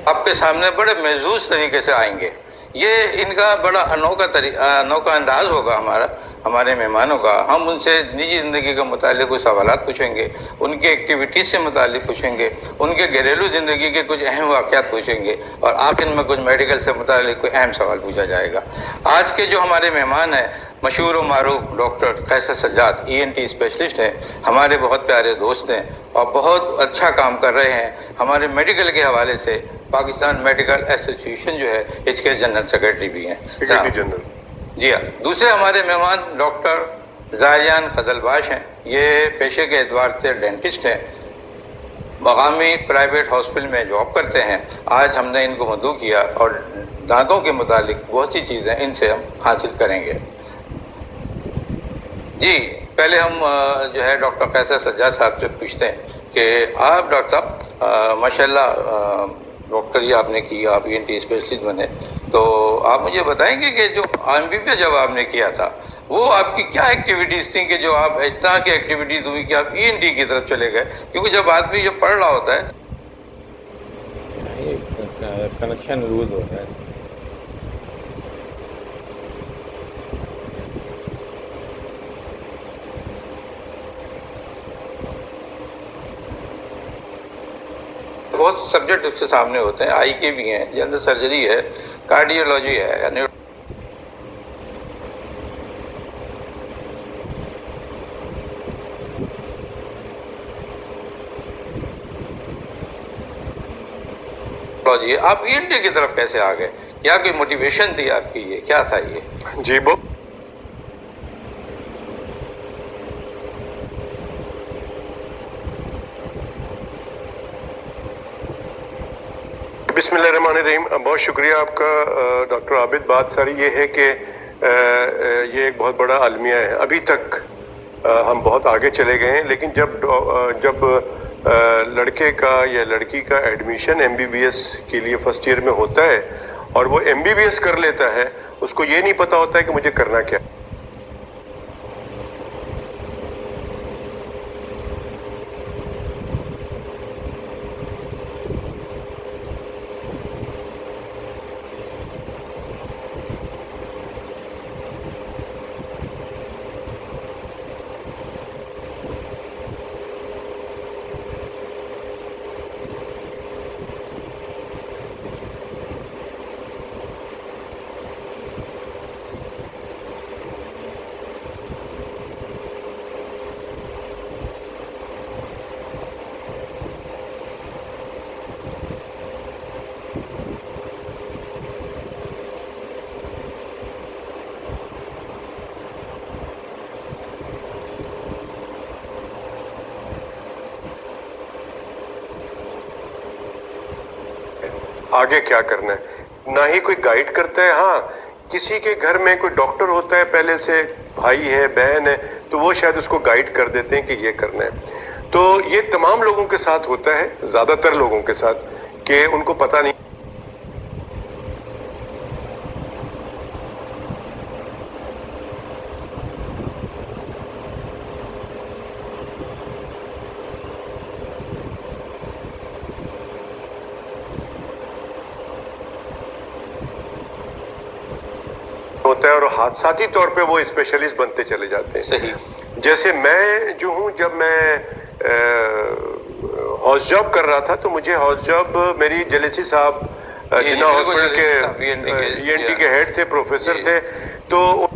आपके सामने बड़े महजूज तरीके से आएंगे। ये इनका बड़ा अनोखा अंदाज होगा हमारे मेहमानों का। हम उनसे निजी ज़िंदगी के मुतालिक कुछ सवालात पूछेंगे, उनकी एक्टिविटीज़ से मुतालिक पूछेंगे, उनके घरेलू ज़िंदगी के कुछ अहम वाक़यात पूछेंगे और आखिर में कुछ मेडिकल से मुतालिक कोई अहम सवाल पूछा जाएगा। आज के जो हमारे मेहमान हैं मशहूर व मारूफ डॉक्टर कैसर सज्जाद ENT स्पेशलिस्ट हैं, हमारे बहुत प्यारे दोस्त हैं और बहुत अच्छा काम कर रहे हैं। हमारे मेडिकल के हवाले से पाकिस्तान मेडिकल एसोसिएशन जो है इसके जनरल सेक्रेटरी भी हैं, सेक्रेटरी जनरल। जी हाँ। दूसरे हमारे मेहमान डॉक्टर ज़ारियान खजलबाश हैं। ये पेशे के एतबार से डेंटिस्ट हैं, मकामी प्राइवेट हॉस्पिटल में जॉब करते हैं। आज हमने इनको मदऊ किया और दांतों के मुतालिक बहुत सी चीज़ें इनसे हम हासिल करेंगे। जी, पहले हम जो है डॉक्टर कैसर सज्जाद साहब से पूछते हैं कि आप डॉक्टर साहब माशाल्लाह डॉक्टर ये आपने किया, आप ENT स्पेशलिस्ट बने, तो आप मुझे बताएंगे कि जो MBBS जब आपने किया था वो आपकी क्या एक्टिविटीज़ थी कि जो आप इस तरह की एक्टिविटीज़ हुई कि आप ENT की तरफ चले गए? क्योंकि जब आदमी जब पढ़ रहा होता है कनेक्शन लूज होता है। बहुत सब्जेक्ट उसके सामने होते हैं, आई के भी हैं, जनरल सर्जरी है, कार्डियोलॉजी है, आप ENT की तरफ कैसे आ गए? क्या कोई मोटिवेशन थी आपकी? ये क्या था ये? जी बिस्मिल्लाहिर्रहमानिर्रहीम। बहुत शुक्रिया आपका डॉक्टर आबिद। बात सारी ये है कि ये एक बहुत बड़ा अलमिया है। अभी तक हम बहुत आगे चले गए हैं, लेकिन जब लड़के का या लड़की का एडमिशन MBBS के लिए फर्स्ट ईयर में होता है और वो MBBS कर लेता है, उसको ये नहीं पता होता है कि मुझे करना क्या। आगे क्या करना है ना ही कोई गाइड करता है। हाँ, किसी के घर में कोई डॉक्टर होता है, पहले से भाई है, बहन है, तो वो शायद उसको गाइड कर देते हैं कि ये करना है। तो ये तमाम लोगों के साथ होता है, ज़्यादातर लोगों के साथ, कि उनको पता नहीं होता है और हादसाती तौर पे वो स्पेशलिस्ट बनते चले जाते हैं। सही। जैसे मैं जो हूँ, जब मैं हाउस जॉब कर रहा था तो मुझे हाउस जॉब मेरी जलेसी साहब जिन्ना हॉस्पिटल के ENT के हेड थे, प्रोफेसर थे, तो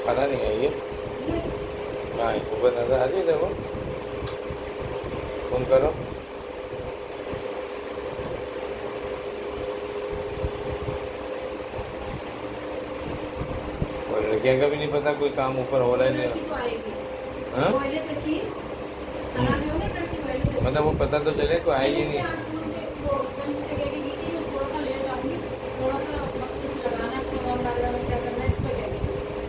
पता नहीं है ये ऊपर नजर आ रही है, देखो फोन करो। लड़कियों का भी नहीं पता कोई काम ऊपर हो रहा है नहीं। तो आएगी हाँ? पहले तो थी सलाह में होगी लड़की पहले तो मतलब वो पता तो चले कोई आई ही नहीं। वो पंच से कह रही थी थोड़ा सा लेट आऊंगी, थोड़ा सा वक्त कुछ लगाना है फॉर्म डालना में क्या करना है इस पर कह,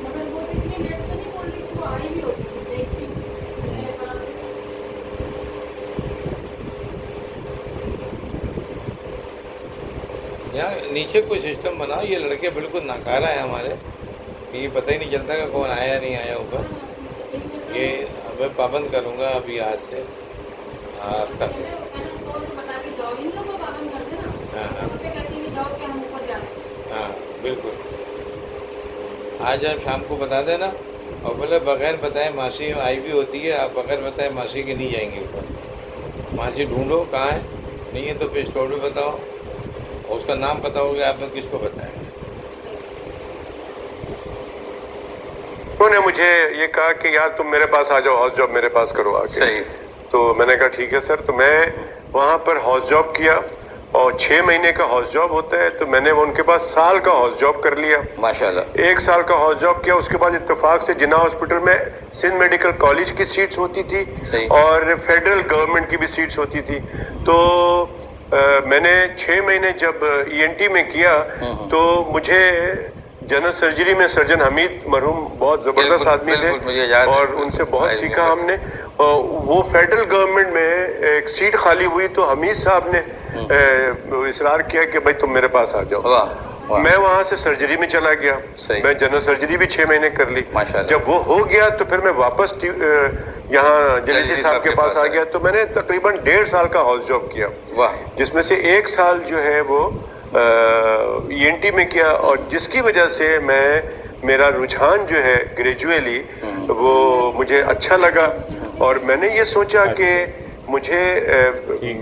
मगर वो तो इतनी लेट तो नहीं बोल रही थी, वो आई भी होती थी देखती हूँ। यहाँ नीचे कोई सिस्टम बनाओ, ये लड़के बिल्कुल नकारा है हमारे कि ये पता ही नहीं चलता कि कौन आया नहीं आया ऊपर। ये मैं पाबंद करूँगा अभी आज से। हाँ तक बता के जाओ, इन लोगों को पाबंद कर देना। हाँ हाँ पे कहती है जाओ कि हम ऊपर जा रहे हैं। हाँ बिल्कुल। आज आप शाम को बता देना और बोले बगैर बताए मासी आई भी होती है, आप बगैर बताए मासी के नहीं जाएंगे ऊपर। मासी ढूंढो कहाँ है, नहीं है तो फिर स्टोर में बताओ और उसका नाम पता होगा आपने किसको बताया। उन्होंने मुझे ये कहा कि यार तुम मेरे पास आ जाओ, हाउस जॉब मेरे पास करो आके। सही। तो मैंने कहा ठीक है सर। तो मैं वहाँ पर हाउस जॉब किया और 6 महीने का हाउस जॉब होता है, तो मैंने उनके पास साल का हाउस जॉब कर लिया। माशाल्लाह। 1 साल का हाउस जॉब किया, उसके बाद इत्तेफाक से जिन्ना हॉस्पिटल में सिंध मेडिकल कॉलेज की सीट्स होती थी सही। और फेडरल गवर्नमेंट की भी सीट्स होती थी। तो मैंने 6 महीने जब ईएनटी में किया तो मुझे जनरल सर्जरी में सर्जन हमीद मरहूम बहुत जबरदस्त बिल्कुल, आदमी बिल्कुल, मुझे थे याद है। और उनसे बहुत भाई सीखा ने हमने। वो फेडरल गवर्नमेंट में एक सीट खाली हुई तो हमीद साहब ने इसरार किया कि भाई तुम मेरे पास आ जाओ। वाह वाह। मैं वहां से सर्जरी में चला गया। सही। मैं जनरल सर्जरी भी 6 महीने कर ली। माशाल्लाह। जब वो हो गया तो फिर मैं वापस यहाँ जलीसी साहब के पास आ गया। तो मैंने तकरीबन 1.5 साल का हाउस जॉब किया, वाह। जिसमें से 1 साल जो है वो ईएनटी में किया और जिसकी वजह से मेरा रुझान जो है ग्रेजुअली वो मुझे अच्छा लगा और मैंने ये सोचा कि मुझे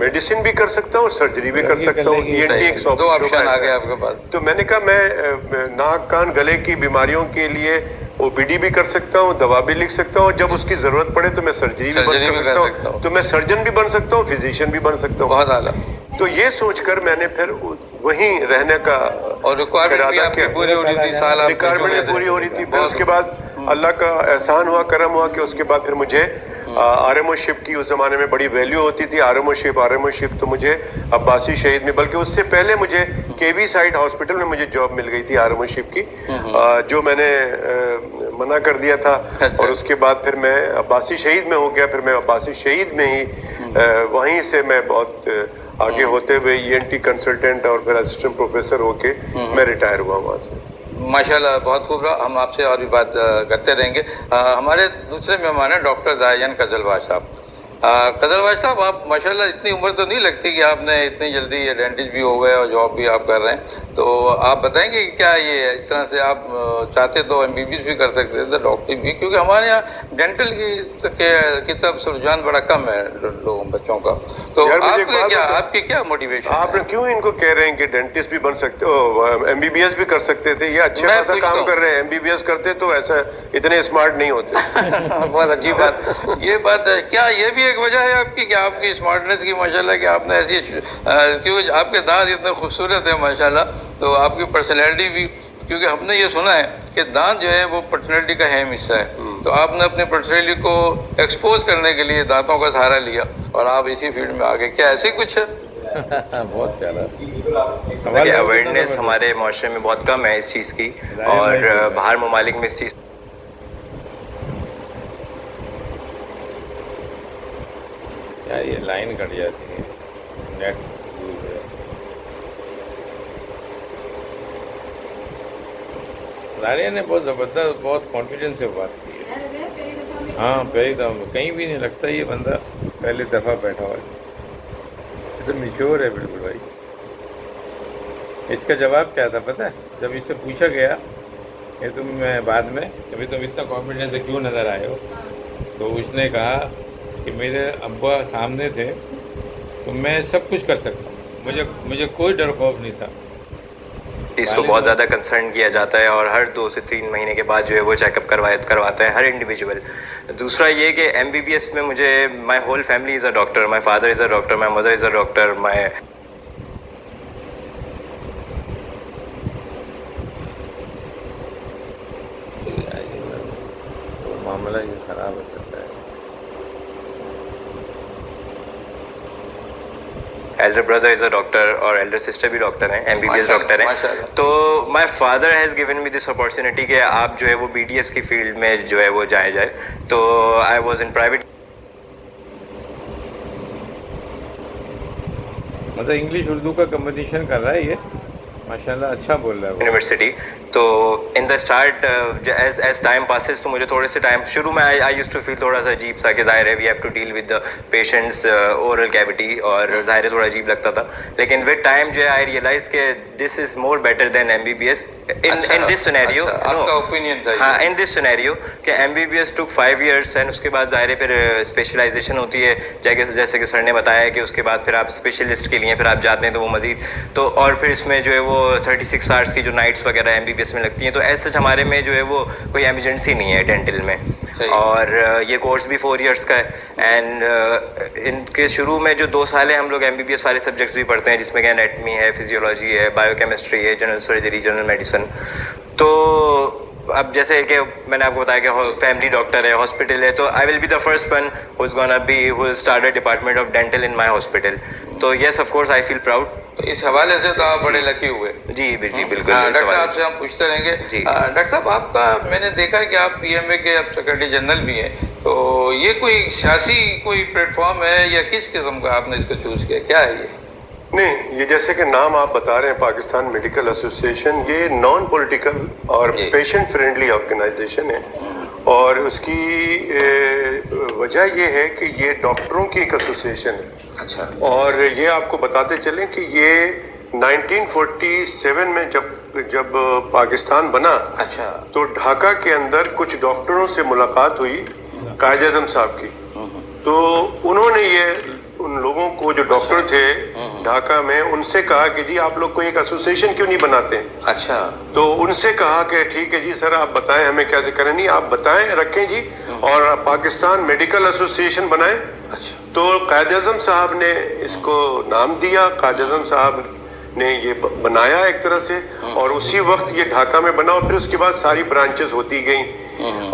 मेडिसिन भी कर सकता हूँ और सर्जरी भी कर सकता हूँ। ईएनटी एक दो ऑप्शन आ गए आपके पास। तो मैंने कहा मैं नाक कान गले की बीमारियों के लिए ओपीडी भी कर सकता हूँ, दवा भी लिख सकता हूँ, जब उसकी जरूरत पड़े तो मैं सर्जरी भी कर सकता हूँ। तो मैं सर्जन भी बन सकता हूँ, फिजिशियन भी बन सकता हूँ। बहुत आला। तो ये सोचकर मैंने फिर वहीं रहने का और रिक्वायरमेंट भी आपकी पूरी हो रही थी, साल आप रिक्वायरमेंट पूरी हो रही थी। फिर उसके बाद अल्लाह का एहसान हुआ, करम हुआ कि उसके बाद फिर मुझे आरएमओशिप की उस जमाने में बड़ी वैल्यू होती थी। आरएमओशिप तो मुझे अब्बासी शहीद में, बल्कि उससे पहले मुझे केवी साइड हॉस्पिटल में मुझे जॉब मिल गई थी आरएमओशिप की, जो मैंने मना कर दिया था। और उसके बाद फिर मैं अब्बासी शहीद में हो गया। फिर मैं अब्बासी शहीद में ही वहीं से मैं बहुत आगे होते हुए ईएनटी कंसल्टेंट और फिर असिस्टेंट प्रोफेसर होके मैं रिटायर हुआ वहाँ से। माशाल्लाह बहुत खूब रहा। हम आपसे और भी बात करते रहेंगे। हमारे दूसरे मेहमान हैं डॉक्टर दायन कजलवाज साहब। कजलवाज साहब, आप माशाल्लाह इतनी उम्र तो नहीं लगती कि आपने इतनी जल्दी ये डेंटिस्ट भी हो गए और जॉब भी आप कर रहे हैं, तो आप बताएंगे कि क्या ये इस तरह से आप चाहते तो एमबीबीएस भी कर सकते थे, डॉक्टरी भी, क्योंकि हमारे यहाँ डेंटल की तरफ रुझान बड़ा कम है लोगों बच्चों का। तो आपकी क्या मोटिवेशन? आप क्यों इनको कह रहे हैं कि डेंटिस्ट भी बन सकते हो, एमबीबीएस भी कर सकते थे? ये अच्छे खासा काम कर रहे हैं। एमबीबीएस करते तो ऐसा इतने स्मार्ट नहीं होते। बहुत अच्छी बात। ये बात क्या ये भी एक वजह है आपकी कि आपकी स्मार्टनेस की माशाल्लाह कि आपने ऐसी क्योंकि आपके दांत इतने खूबसूरत है माशाल्लाह, तो आपकी पर्सनैलिटी भी, क्योंकि हमने ये सुना है कि दांत जो है वो पर्सनैलिटी का अहम हिस्सा है, तो आपने अपने पर्सनैलिटी को एक्सपोज करने के लिए दांतों का सहारा लिया और आप इसी फील्ड में आ गए। क्या ऐसे कुछ है? बहुत प्यारा। देखिए, अवेयरनेस हमारे माशरे में बहुत कम है इस चीज़ की और बाहर ममालिक में इस चीज़ यार ये लाइन कट जाती है, नेट लारिया ने बहुत ज़बरदस्त, बहुत कॉन्फिडेंस से बात की है। हाँ पहली दफ़ा, कहीं भी नहीं लगता ये बंदा पहली दफ़ा बैठा हुआ है। तो मिश्योर है बिल्कुल भाई। इसका जवाब क्या था पता है? जब इससे पूछा गया कि तुम बाद में कभी तुम इतना कॉन्फिडेंस से क्यों नज़र आए हो, तो उसने कहा कि मेरे अब्बा सामने थे तो मैं सब कुछ कर सकता हूँ, मुझे कोई डर खौफ नहीं था। इसको बहुत ज़्यादा कंसर्न किया जाता है और हर 2 से 3 महीने के बाद जो है वो चेकअप करवाता है हर इंडिविजुअल। दूसरा ये कि एमबीबीएस में मुझे my whole family is a doctor, my father is a doctor, my mother is a doctor, my खराब हो जाता है। Elder brother is a doctor और एल्डर सिस्टर भी डॉक्टर हैं, MBBS डॉक्टर हैं। माशाल्लाह। तो my father has given me this opportunity कि आप जो है वो BDS की फील्ड में जो है वो जाए। तो आई वाज इन प्राइवेट मतलब इंग्लिश उर्दू का कम्बिनेशन कर रहा है ये, माशाल्लाह अच्छा बोल रहा है वो। यूनिवर्सिटी। तो in the start as time passes तो मुझे थोड़े से टाइम शुरू में आई यूज्ड टू फील थोड़ा सा अजीब सा कि ज़ाहिर है we have to deal with the patients oral cavity, और ज़ाहिर है थोड़ा अजीब लगता था। लेकिन विद टाइम जो है आई रियलाइज के this is more better than MBBS in this scenario. आपका ओपिनियन था ये? हाँ, इन दिस सिनेरियो कि MBBS टुक 5 years एंड उसके बाद ज़ाहिर है फिर स्पेशलाइजेशन होती है, जैसे कि सर ने बताया कि उसके बाद फिर आप स्पेशलिस्ट के लिए फिर आप जाते हैं तो वो मज़ीद तो, और फिर इसमें जो है वो 36 hours की जो नाइट्स वगैरह MBBS में लगती हैं। तो ऐसे हमारे में जो है वो कोई एमरजेंसी नहीं है डेंटल में, और ये कोर्स भी 4 years का है। एंड इनके शुरू में जो 2 साल है हम लोग MBBS वाले सब्जेक्ट्स भी पढ़ते हैं, जिसमें कि एनाटमी है, फिजियोलॉजी है, बायोकेमिस्ट्री है, जनरल सर्जरी, जनरल मेडिसिन। तो अब जैसे कि मैंने आपको बताया कि फैमिली डॉक्टर है, हॉस्पिटल है, तो I will be the first one who is gonna be who start a department of dental in my hospital. तो yes of course I feel proud. तो इस हवाले से तो आप बड़े लकी हुए। जी बिल्कुल। डॉक्टर साहब से हम पूछते रहेंगे। जी। डॉक्टर साहब, आपका मैंने देखा है कि आप PMA के अब सेक्रेटरी जनरल भी हैं, तो ये कोई सियासी कोई प्लेटफॉर्म है या किस किस्म का आपने इसको चूज़ किया, क्या है ये? नहीं, ये जैसे कि नाम आप बता रहे हैं पाकिस्तान मेडिकल एसोसिएशन, ये नॉन पॉलिटिकल और जी। पेशेंट फ्रेंडली ऑर्गेनाइजेशन है, और उसकी वजह ये है कि ये डॉक्टरों की एक एसोसिएशन है। अच्छा। और ये आपको बताते चलें कि ये 1947 में जब पाकिस्तान बना, अच्छा। तो ढाका के अंदर कुछ डॉक्टरों से मुलाकात हुई कायद आज़म साहब की। तो उन्होंने ये उन लोगों को जो डॉक्टर थे ढाका में, उनसे कहा कि जी आप लोग कोई एक एसोसिएशन क्यों नहीं बनाते। अच्छा। तो उनसे कहा कि ठीक है जी सर, आप बताएं हमें कैसे करें। नहीं, आप बताएं, रखें जी, और पाकिस्तान मेडिकल एसोसिएशन बनाएं। अच्छा। तो कायद आज़म साहब ने इसको नाम दिया, कायद आज़म साहब ने ये बनाया एक तरह से, और उसी वक्त ये ढाका में बना, और फिर उसके बाद सारी ब्रांचेस होती गई।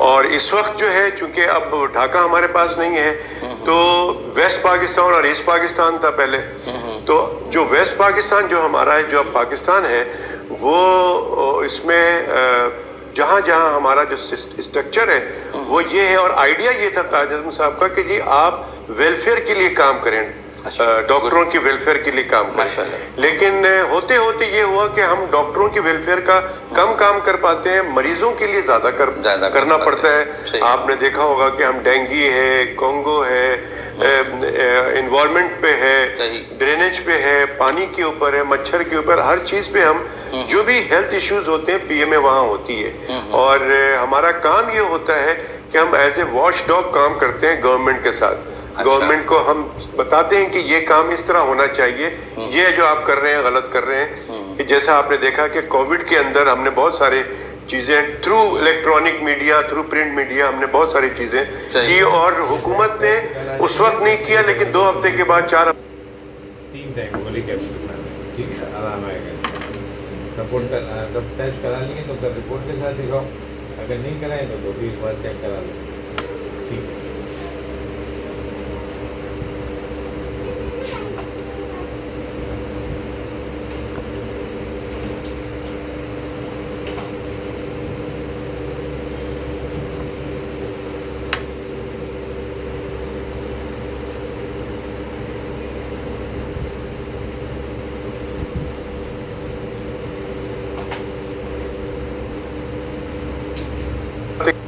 और इस वक्त जो है, चूंकि अब ढाका हमारे पास नहीं है, तो वेस्ट पाकिस्तान और ईस्ट पाकिस्तान था पहले। तो जो वेस्ट पाकिस्तान जो हमारा है, जो अब पाकिस्तान है, वो इसमें जहाँ जहाँ हमारा जो स्ट्रक्चर है वो ये है। और आइडिया ये था कायद आज़म साहब का कि जी आप वेलफेयर के लिए काम करें, डॉक्टरों की वेलफेयर के लिए काम करें। लेकिन होते होते ये हुआ कि हम डॉक्टरों की वेलफेयर का कम काम कर पाते हैं, मरीजों के लिए ज्यादा करना पड़ता है। आपने देखा होगा कि हम डेंगू है, कोंगो है, एनवायरमेंट पे है, ड्रेनेज पे है, पानी के ऊपर है, मच्छर के ऊपर, हर चीज पे हम जो भी हेल्थ इश्यूज होते हैं PMA वहाँ होती है। और हमारा काम ये होता है कि हम एज ए वॉच डॉग काम करते हैं गवर्नमेंट के साथ। गवर्नमेंट को हम बताते हैं कि ये काम इस तरह होना चाहिए, ये जो आप कर रहे हैं गलत कर रहे हैं। कि जैसा आपने देखा कि कोविड के अंदर हमने बहुत सारे चीजें through electronic media, through print media, हमने बहुत सारी चीजें की, और हुकूमत ने उस वक्त नहीं किया, लेकिन 2 हफ्ते के बाद 4 3 टाइम गोली कैप्सूल खाना, ठीक है, आराम आएगा। रिपोर्ट जब टेस्ट करा लिए तो फिर रिपोर्ट के साथ दिखाओ, अगर नहीं कराए तो भी एक बार चेक करा लो, ठीक है।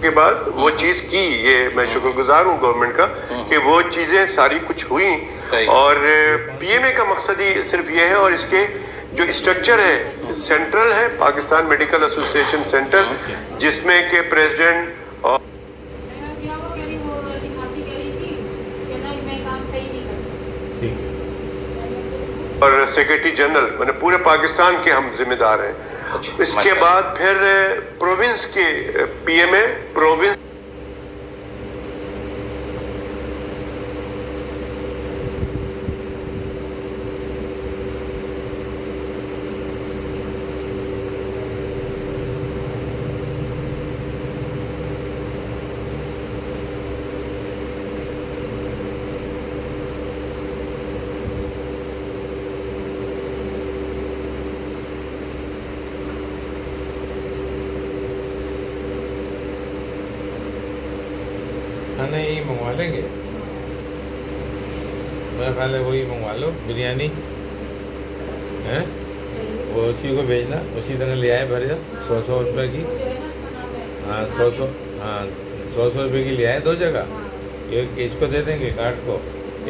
के बाद वो चीज की, ये मैं शुक्रगुजार हूँ गवर्नमेंट का कि वो चीजें सारी कुछ हुई। और PMA का मकसद ही सिर्फ ये है, और इसके जो स्ट्रक्चर है सेंट्रल है, पाकिस्तान मेडिकल एसोसिएशन सेंटर, जिसमें के प्रेसिडेंट और क्या वो कह रही, वो लिखासी कह रही थी कि ना मैं काम सही नहीं करती, और सेक्रेटरी जनरल, मैंने पूरे पाकिस्तान के हम जिम्मेदार हैं। इसके बाद फिर प्रोविंस के PMA प्रोविंस खाना यही मंगवा लेंगे, मेरा ख्याल है वही मंगवा लो, बिरयानी है वो उसी को भेजना, उसी तरह ले आए भर जा 100 रुपये की। वो जो है ना उसका नाम है हाँ 100 रुपये की ले आए 2 जगह, एक इसको दे देंगे कार्ड को,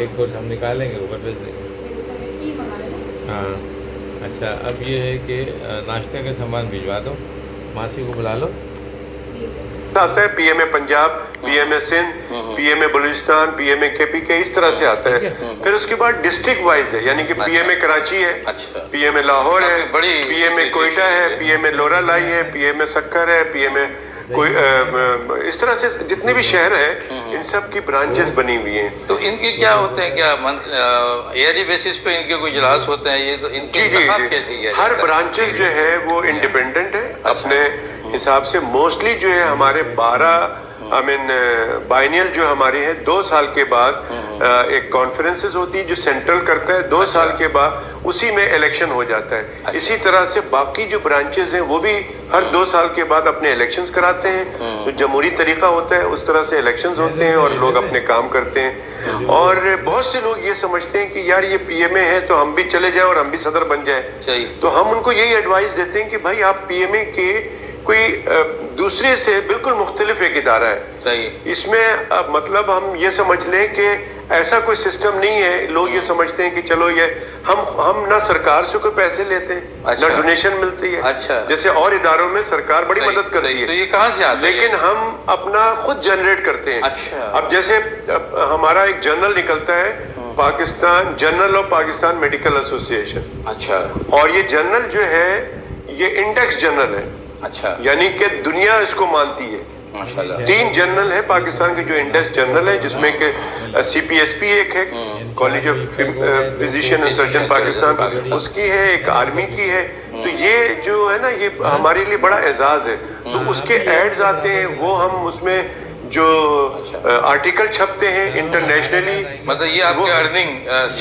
एक को हम निकालेंगे ऊपर भेज देंगे। की मंगा लेना। हाँ अच्छा, अब ये है कि नाश्ते का सामान भिजवा दो, मासी को बुला लो। आता है PMA Punjab, PMA Sindh, PMA Balochistan, PMA KPK, इस तरह से आता है। फिर उसके बाद डिस्ट्रिक्ट वाइज है, यानी कि पीएमए कराची है, अच्छा। पीएमए लाहौर है, बड़ी पीएमए कोयटा है, पीएमए लोरालाई है, पीएमए सक्कर है, पीएमए कोई इस तरह से जितने भी शहर है इन सब की ब्रांचेस बनी हुई हैं। तो इनके क्या होते हैं, क्या ईयरली बेसिस पे इनके कोई इजलास होते हैं? ये तो इनकी जी जी इंतखाब जी, कैसे किया हर जाता है? ब्रांचेस जो है वो इंडिपेंडेंट है अपने हिसाब से। मोस्टली जो है हमारे 12 बाइनियल जो हमारी है 2 साल के बाद एक कॉन्फ्रेंसेस होती है जो सेंट्रल करता है, 2 साल के बाद उसी में इलेक्शन हो जाता है। इसी तरह से बाकी जो ब्रांचेस हैं वो भी हर 2 साल के बाद अपने इलेक्शंस कराते हैं, तो जमहूरी तरीका होता है, उस तरह से इलेक्शंस होते हैं और लोग अपने काम करते हैं। और बहुत से लोग ये समझते हैं कि यार ये पीएमए है तो हम भी चले जाएं और हम भी सदर बन जाएं। सही। तो हम उनको यही एडवाइस देते हैं कि भाई आप पीएमए के कोई दूसरे से बिल्कुल मुख्तलिफ एक इदारा है। सही। इसमें मतलब हम ये समझ लें कि ऐसा कोई सिस्टम नहीं है। लोग ये समझते हैं कि चलो ये हम ना सरकार से कोई पैसे लेते हैं, अच्छा। ना डोनेशन मिलती है। अच्छा। जैसे और इदारों में सरकार बड़ी सही, मदद करती सही। है, तो ये कहाँ से आता है? लेकिन हम अपना खुद जनरेट करते हैं। अच्छा। अब जैसे हमारा एक जर्नल निकलता है, Pakistan journal of Pakistan medical association. अच्छा। और ये जर्नल जो है ये इंडेक्स जर्नल है, अच्छा। यानी कि दुनिया इसको मानती है। माशाल्लाह। 3 जर्नल है पाकिस्तान के जो इंडेक्स जर्नल है, जिसमें के CPSP एक है, college of physician and surgeon Pakistan, उसकी है, एक आर्मी की है। तो ये जो है ना ये हमारे लिए बड़ा एजाज है। तो उसके एड्स आते हैं, वो हम उसमें जो आर्टिकल छपते हैं इंटरनेशनली, मतलब ये आपकी अर्निंग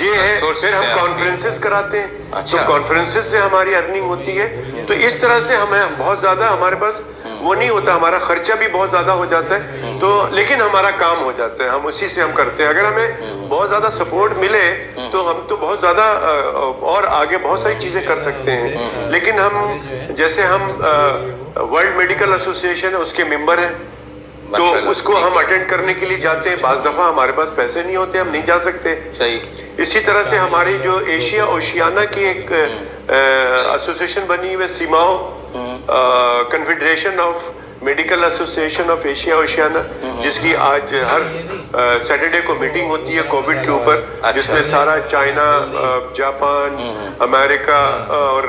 ये है। फिर हम कॉन्फ्रेंसेस कराते हैं, अच्छा। तो कॉन्फ्रेंसेस से हमारी अर्निंग होती है। तो इस तरह से हमें बहुत ज्यादा हमारे पास वो नहीं होता, हमारा खर्चा भी बहुत ज्यादा हो जाता है, तो लेकिन हमारा काम हो जाता है, हम उसी से हम करते हैं। अगर हमें बहुत ज्यादा सपोर्ट मिले तो हम तो बहुत ज्यादा और आगे बहुत सारी चीजें कर सकते हैं। लेकिन हम जैसे हम वर्ल्ड मेडिकल एसोसिएशन है उसके मेंबर हैं, तो उसको हम अटेंड करने के लिए जाते हैं। बाज दफा हमारे पास पैसे नहीं होते, हम नहीं जा सकते। सही। इसी तरह से हमारी जो एशिया ओशियाना की एक एसोसिएशन बनी हुई है, CMAAO confederation of medical association of Asia Oceania, जिसकी आज हर सैटरडे को मीटिंग होती है कोविड के ऊपर। अच्छा। जिसमें सारा चाइना, जापान, अमेरिका और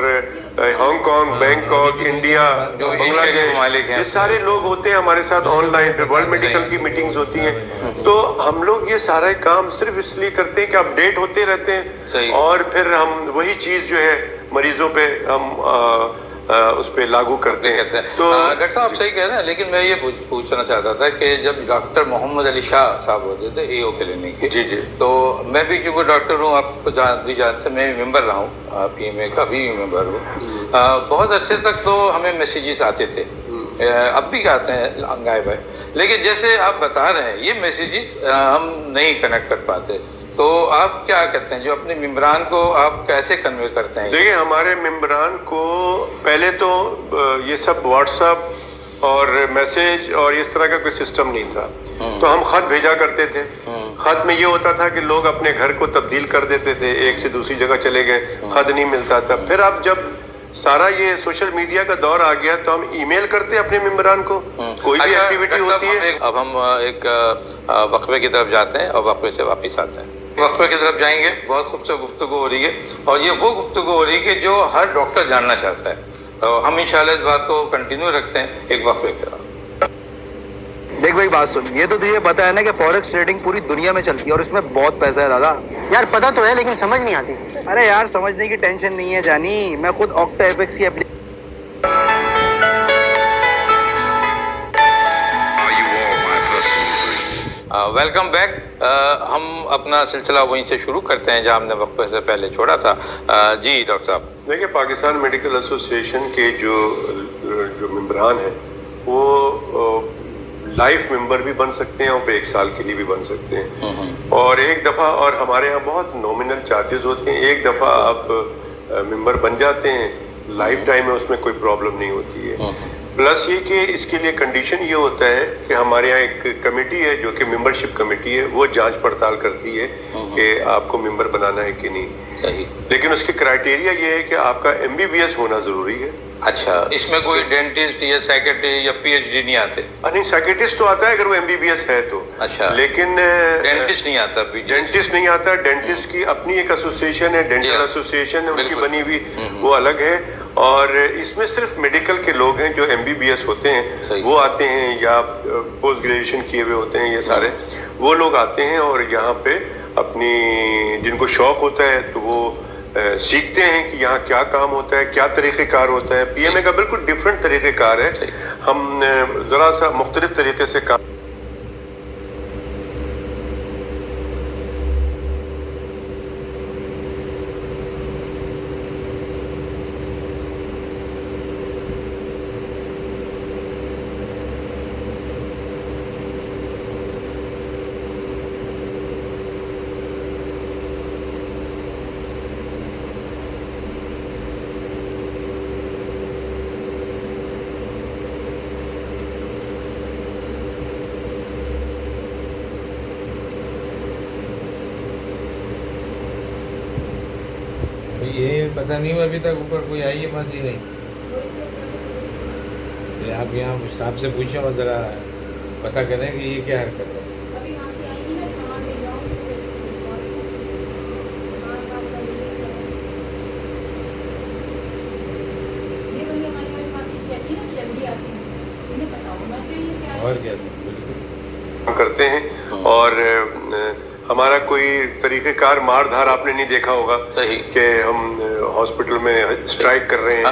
हांगकांग, बैंकॉक, इंडिया, जो एशिया के बांग्लादेश, ममालिक हैं। ये सारे लोग होते हैं हमारे साथ ऑनलाइन। फिर वर्ल्ड मेडिकल की मीटिंग्स होती हैं। तो हम लोग ये सारा काम सिर्फ इसलिए करते हैं कि अपडेट होते रहते सही। हैं, और फिर हम वही चीज जो है मरीजों पे हम उस पे लागू करते हैं। तो डॉक्टर साहब सही कह रहे हैं, लेकिन मैं ये पूछना चाहता था कि जब डॉक्टर मोहम्मद अली शाह साहब होते थे AO क्लिनिक के, जी जी, तो मैं भी क्योंकि डॉक्टर हूँ, आपको भी जानते हैं, मैं भी मेंबर रहा हूँ, PMA का भी मेंबर हूँ। बहुत अरसे तक तो हमें मैसेजेस आते थे, अब भी आते हैं गायब है, लेकिन जैसे आप बता रहे हैं ये मैसेजेस हम नहीं कनेक्ट कर पाते। तो आप क्या कहते हैं, जो अपने मेम्बरान को आप कैसे कन्वे करते हैं? देखिए हमारे मेम्बरान को पहले तो ये सब व्हाट्सएप और मैसेज और इस तरह का कोई सिस्टम नहीं था, तो हम खत भेजा करते थे। खत में ये होता था कि लोग अपने घर को तब्दील कर देते थे, एक से दूसरी जगह चले गए, खत नहीं मिलता था। फिर अब जब सारा ये सोशल मीडिया का दौर आ गया तो हम ईमेल करते हैं अपने मेम्बरान को, कोई भी एक्टिविटी होती है। अब हम एक वक्फे की तरफ जाते हैं और वक्फे से वापस आते हैं। वक्फे की तरफ जाएंगे, बहुत खूबसूरत गुफ्तगू हो रही है, और ये वो गुफ्तगू हो रही है कि जो हर डॉक्टर जानना चाहता है। तो हम इंशाल्लाह इस बात को कंटिन्यू रखते हैं एक वक्फे के बाद। देख भाई बात सुन, ये तो तुझे पता है ना कि फॉरेक्स ट्रेडिंग पूरी दुनिया में चलती है और इसमें बहुत पैसा है दादा। यार पता तो है लेकिन समझ नहीं आती। अरे यार समझने की टेंशन नहीं है जानी, मैं खुद ऑक्टा एफएक्स की वेलकम बैक। हम अपना सिलसिला वहीं से शुरू करते हैं जहां हमने वक्फे से पहले छोड़ा था। जी डॉक्टर साहब। देखिए पाकिस्तान मेडिकल एसोसिएशन के जो मेम्बरान हैं वो लाइफ मेंबर भी बन सकते हैं और 1 साल के लिए भी बन सकते हैं। और एक दफ़ा, और हमारे यहाँ बहुत नॉमिनल चार्जेस होते हैं, एक दफ़ा आप मेंबर बन जाते हैं, लाइफ टाइम में उसमें कोई प्रॉब्लम नहीं होती है। प्लस ये कि इसके लिए कंडीशन ये होता है कि हमारे यहाँ एक कमेटी है जो कि मेंबरशिप कमेटी है, वो जांच पड़ताल करती है कि आपको मेंबर बनाना है कि नहीं। सही। लेकिन उसके क्राइटेरिया ये है कि आपका MBBS होना ज़रूरी है। अच्छा, इसमें कोई डेंटिस्ट या साइकेट्रिस्ट या PhD नहीं आते? नहीं, साइकेट्रिस्ट तो आता है अगर वो MBBS है तो। अच्छा। लेकिन डेंटिस्ट नहीं आता? डेंटिस्ट नहीं आता। डेंटिस्ट की अपनी एक एसोसिएशन है, डेंटल एसोसिएशन है, उनकी बनी हुई, वो अलग है। और इसमें सिर्फ मेडिकल के लोग हैं जो MBBS होते हैं, वो आते हैं, या पोस्ट ग्रेजुएशन किए हुए होते हैं, ये सारे वो लोग आते हैं और यहाँ पे अपनी, जिनको शौक होता है तो वो सीखते हैं कि यहाँ क्या काम होता है, क्या तरीक़ेकार होता है। PMA का बिल्कुल डिफरेंट तरीक़ेकार है। हम ज़रा सा मुख्तलिफ तरीके से काम तो ये पता नहीं हुआ अभी तक ऊपर कोई आई है मासी नहीं? ये आप यहाँ स्टाफ से पूछे और ज़रा पता करें कि ये क्या हरकत है। अभी वहाँ से आएंगी ना, सामान ले जाओ, ये वाली हमारी वाली मासी कहती है ना जल्दी आती है, इन्हें पता होना चाहिए क्या है। और क्या, बिल्कुल करते हैं। और हमारा कोई तरीक़ेकार मार धार आपने नहीं देखा होगा। सही। कि हम हॉस्पिटल में स्ट्राइक कर रहे हैं या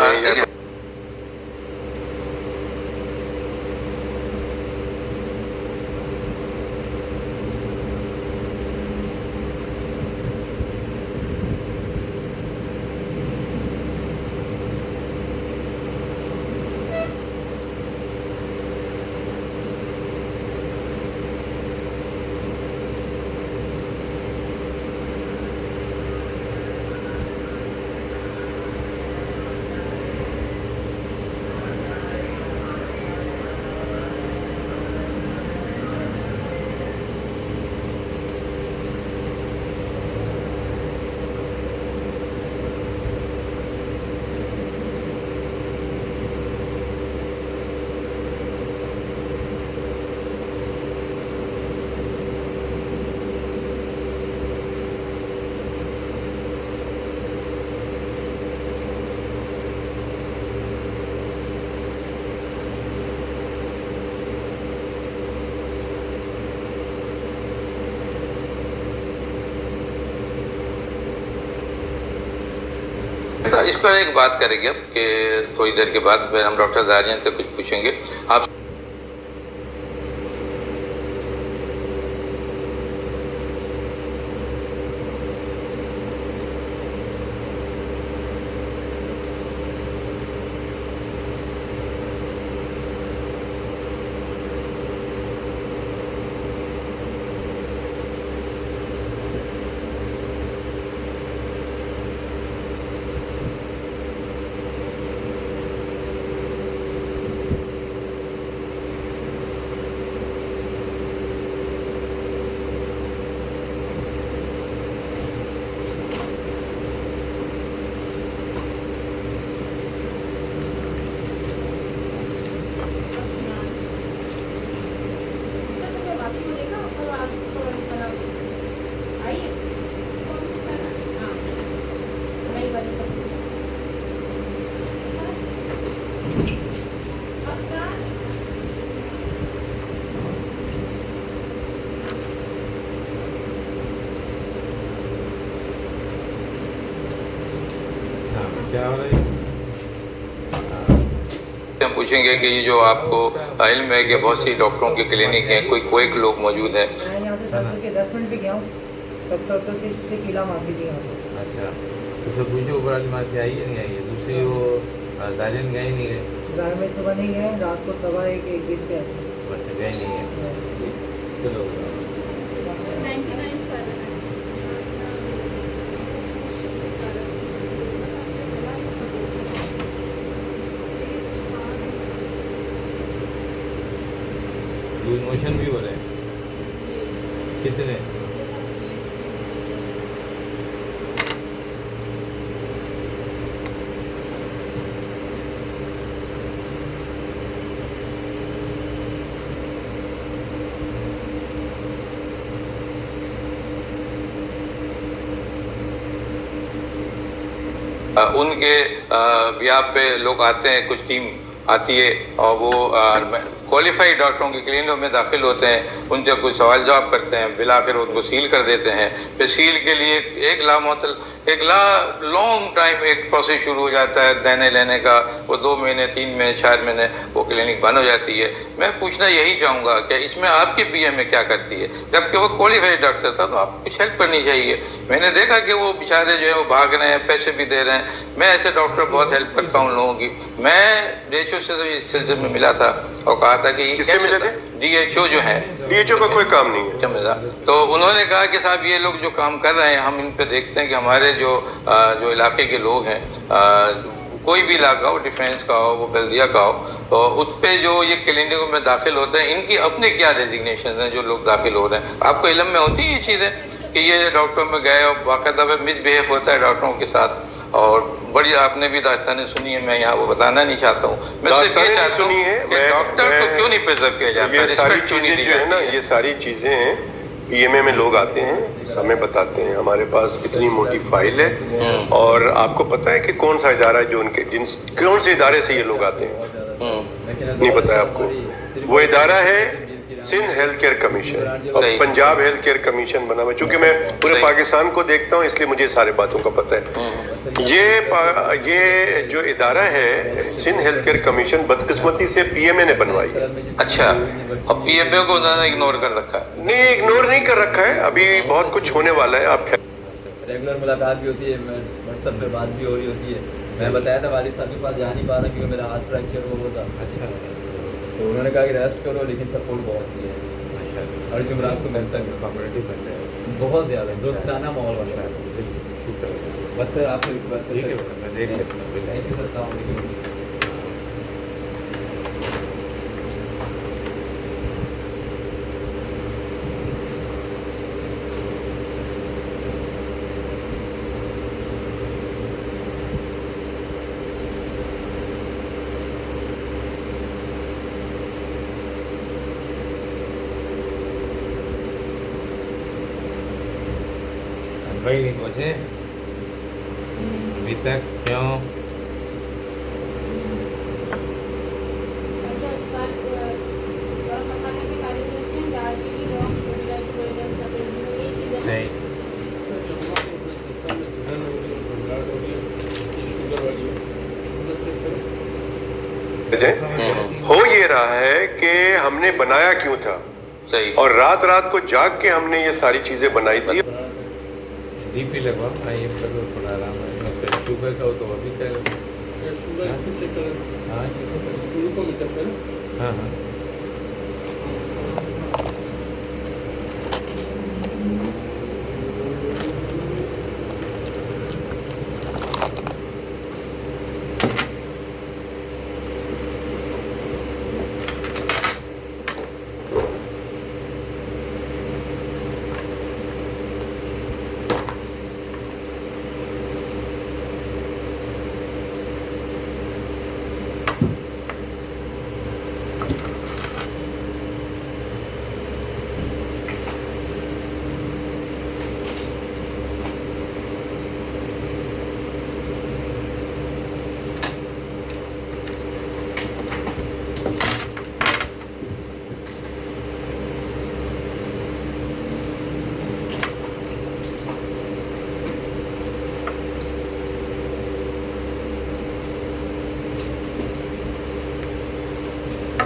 इस पर एक बात करेंगे अब कि थोड़ी देर के बाद फिर हम डॉक्टर दारियन से कुछ पूछेंगे। आप मासी को देखा और आज थोड़ा सा आई है, हाँ नई वाली क्या हो रहा है? हम पूछेंगे कि ये जो आपको इल्म है कि बहुत सी डॉक्टरों की क्लिनिक हैं, कोई कोई लोग मौजूद हैं। मैं यहाँ से 10 मिनट भी गया हूँ, तब तक तो सिर्फ कीला मासी थी यहाँ पे। अच्छा, तो सब पूछो ऊपर वाली मासी आई है नहीं आई है? दूसरी वो दारियन गए नहीं गए? जार में सुबह नहीं है, रात को 1:15 1:20 पे आते हैं। अच्छा गए नहीं है चलो 99 लूज मोशन भी हो रहे हैं कितने उनके ब्याह पे लोग आते हैं, कुछ टीम आती है और वो क्वालिफाइड डॉक्टरों की क्लिनिक में दाखिल होते हैं, उनसे कुछ सवाल जवाब करते हैं, बिल आकर उनको सील कर देते हैं। फिर सील के लिए एक लॉन्ग टाइम एक प्रोसेस शुरू हो जाता है देने लेने का, वो 2 महीने 3 महीने 4 महीने वो क्लिनिक बंद हो जाती है। मैं पूछना यही चाहूँगा कि इसमें आपकी पीएमए क्या करती है? जबकि वो क्वालिफाइड डॉक्टर था तो आप कुछ हेल्प करनी चाहिए। मैंने देखा कि वो बेचारे जो है वो भाग रहे हैं, पैसे भी दे रहे हैं। मैं ऐसे डॉक्टर बहुत हेल्प करता हूँ लोगों की। मैं DHO से तो इस सिलसिले में मिला था और कहा था कि किससे मिले थे? DHO जो है, DHO का कोई काम नहीं है। समझा। तो उन्होंने कहा कि साहब ये लोग जो काम कर रहे हैं हम इन पे देखते हैं कि हमारे जो इलाके के लोग हैं, कोई भी इलाका हो, डिफेंस का हो, वो बल्दिया का हो, तो उस पे जो ये क्लिनिकों में दाखिल होते हैं इनकी अपने क्या रेजिग्नेशन हैं जो लोग दाखिल हो रहे हैं। आपको इल्म में होती है ये चीज़ें कि ये डॉक्टर में गए और बाकायदा मिसबिहेव होता है डॉक्टरों के साथ, और बड़ी आपने भी दास्तानें सुनी है, मैं यहाँ वो बताना नहीं चाहता हूँ। मैं सिर्फ ये चाहता हूँ कि डॉक्टर को क्यों नहीं प्रिजर्व किया जाता? ये सारी रिस्पेक्ट क्यों नहीं चीजें दी जो है ना, जाती? ये सारी चीजें पीएमए में लोग आते हैं, हमें बताते हैं हमारे पास कितनी मोटी फाइल है और आपको पता है कि कौन सा इदारा है जो उनके कौन से इदारे से ये लोग आते हैं? नहीं पता है आपको? वो इदारा है सिंध हेल्थ केयर कमीशन और सही। पंजाब हेल्थ केयर कमीशन बना हुआ। चूंकि मैं पूरे सही। पाकिस्तान को देखता हूँ इसलिए मुझे सारे बातों का पता है। ये जो इदारा है सिंध हेल्थ केयर कमीशन बदकिस्मती से पीएमए ने बनवाई है। अच्छा, अब पीएमए को उन्होंने इग्नोर कर रखा है। नहीं, इग्नोर नहीं कर रखा है, अभी बहुत कुछ होने वाला है। आप रेगुलर मुलाकात भी होती है, व्हाट्सएप पे बात भी हो रही होती है। मैं बताया था वालिद साहब के पास जा नहीं पा रहा क्योंकि मेरा हाथ फ्रैक्चर हो रहा था। अच्छा, तो उन्होंने कहा कि रेस्ट करो, लेकिन सपोर्ट बहुत किया है। अच्छा, हर जुमरात को मिलता है, कॉपरेटिव बनता है, बहुत ज़्यादा दोस्ताना माहौल बनता है। बस सर आपसे रिक्वेस्ट है, मैं देख लेता हूँ। थैंक यू सर, अस्सलाम वालेकुम। भाई नहीं पहुँचे अभी तक, क्यों? अच्छा, गरम मसाले की काली मिर्च, दालचीनी, लौंग, छोटी इलायची, बड़ी इलायची, सफेद मिर्च, ये चीज़ें नहीं हो ये रहा है कि हमने बनाया क्यों था सही। और रात रात को जाग के हमने ये सारी चीजें बनाई थी। डीपी लगवाओ, आइए करो, थोड़ा आराम है। फिर शुगर का हो तो अभी कर हाँ हाँ हाँ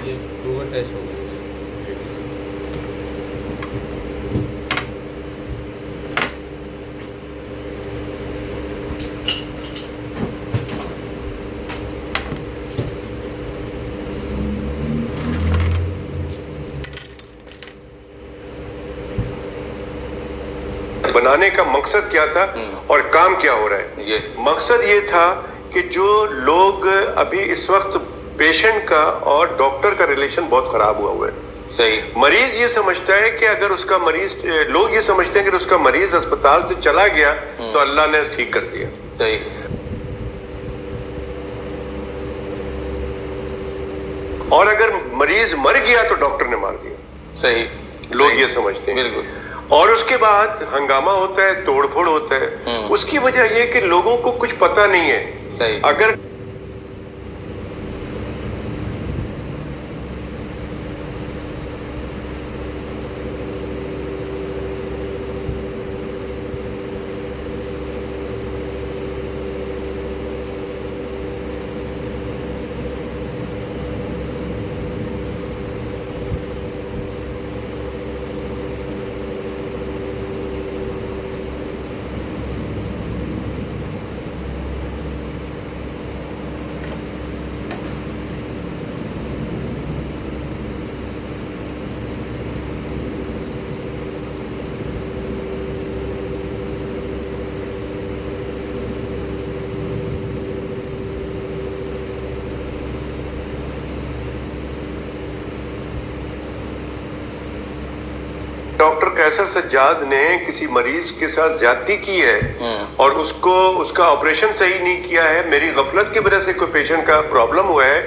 ये शुगर टेस्ट हो गया। करने का मकसद क्या था और काम क्या हो रहा है। ये मकसद ये था कि जो लोग अभी इस वक्त पेशेंट का और डॉक्टर का रिलेशन बहुत खराब हुआ है। सही। मरीज ये समझता है कि अगर उसका मरीज, लोग ये समझते हैं कि उसका मरीज अस्पताल से चला गया तो अल्लाह ने ठीक कर दिया। सही। और अगर मरीज मर गया तो डॉक्टर ने मार दिया। सही। लोग ये समझते हैं। बिल्कुल। और उसके बाद हंगामा होता है, तोड़फोड़ होता है। उसकी वजह यह कि लोगों को कुछ पता नहीं है। सही। अगर डॉक्टर कैसर सज्जाद ने किसी मरीज के साथ ज्यादती की है और उसको उसका ऑपरेशन सही नहीं किया है, मेरी गफलत की वजह से कोई पेशेंट का प्रॉब्लम हुआ है,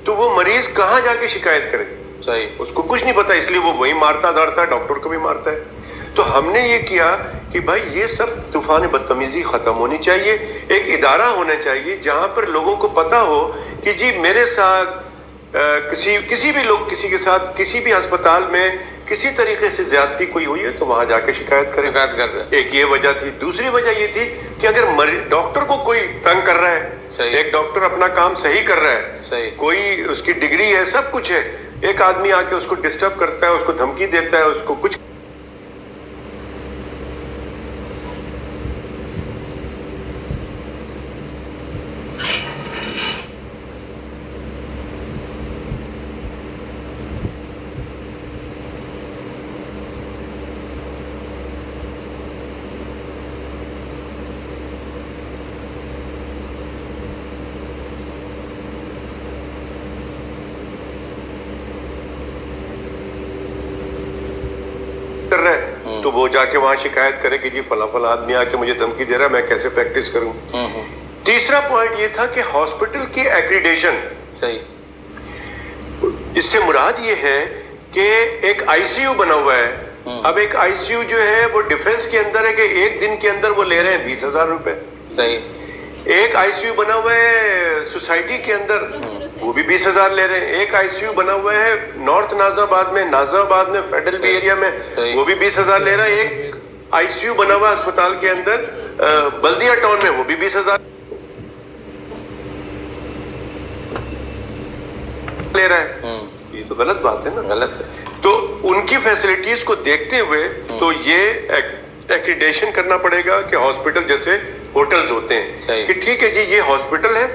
तो वो मरीज कहाँ जाके शिकायत करे? सही। उसको कुछ नहीं पता, इसलिए वो वही मारता धारता है, डॉक्टर को भी मारता है। तो हमने ये किया कि भाई ये सब तूफान बदतमीजी खत्म होनी चाहिए। एक इदारा होना चाहिए जहां पर लोगों को पता हो कि जी मेरे साथ किसी भी लोग किसी के साथ किसी भी अस्पताल में किसी तरीके से ज्यादती कोई हुई है तो वहां जाके शिकायत करें। शिकायत कर रहे हैं। एक ये वजह थी। दूसरी वजह ये थी कि अगर डॉक्टर को कोई तंग कर रहा है, सही। एक डॉक्टर अपना काम सही कर रहा है, सही। कोई उसकी डिग्री है, सब कुछ है, एक आदमी आके उसको डिस्टर्ब करता है, उसको धमकी देता है, उसको कुछ कर रहा है तो वो जाके वहां शिकायत करे कि जी फला फला आदमी आके मुझे धमकी दे रहा है, मैं कैसे प्रैक्टिस करूं। तीसरा पॉइंट ये था कि हॉस्पिटल की एक्रीडेशन। सही। इससे मुराद ये है कि एक आईसीयू बना हुआ है। अब एक आईसीयू जो है वो डिफेंस के अंदर है कि एक दिन के अंदर वो ले रहे हैं 20,000 रुपए। सही। एक आईसीयू बना हुआ है सोसाइटी के अंदर, वो भी 20,000 ले रहे हैं। एक आईसीयू बना हुआ है नॉर्थ नाजिबाबाद में फेडरल एरिया में, वो भी 20,000 ले रहा है। एक आईसीयू बना हुआ अस्पताल के अंदर बल्दिया टाउन में, वो भी 20,000 ले रहा है। ये तो गलत बात है ना। गलत है। तो उनकी फैसिलिटीज को देखते हुए तो ये एक्रीडेशन करना पड़ेगा कि हॉस्पिटल जैसे होटल्स होते हैं कि ठीक है जी ये हॉस्पिटल है,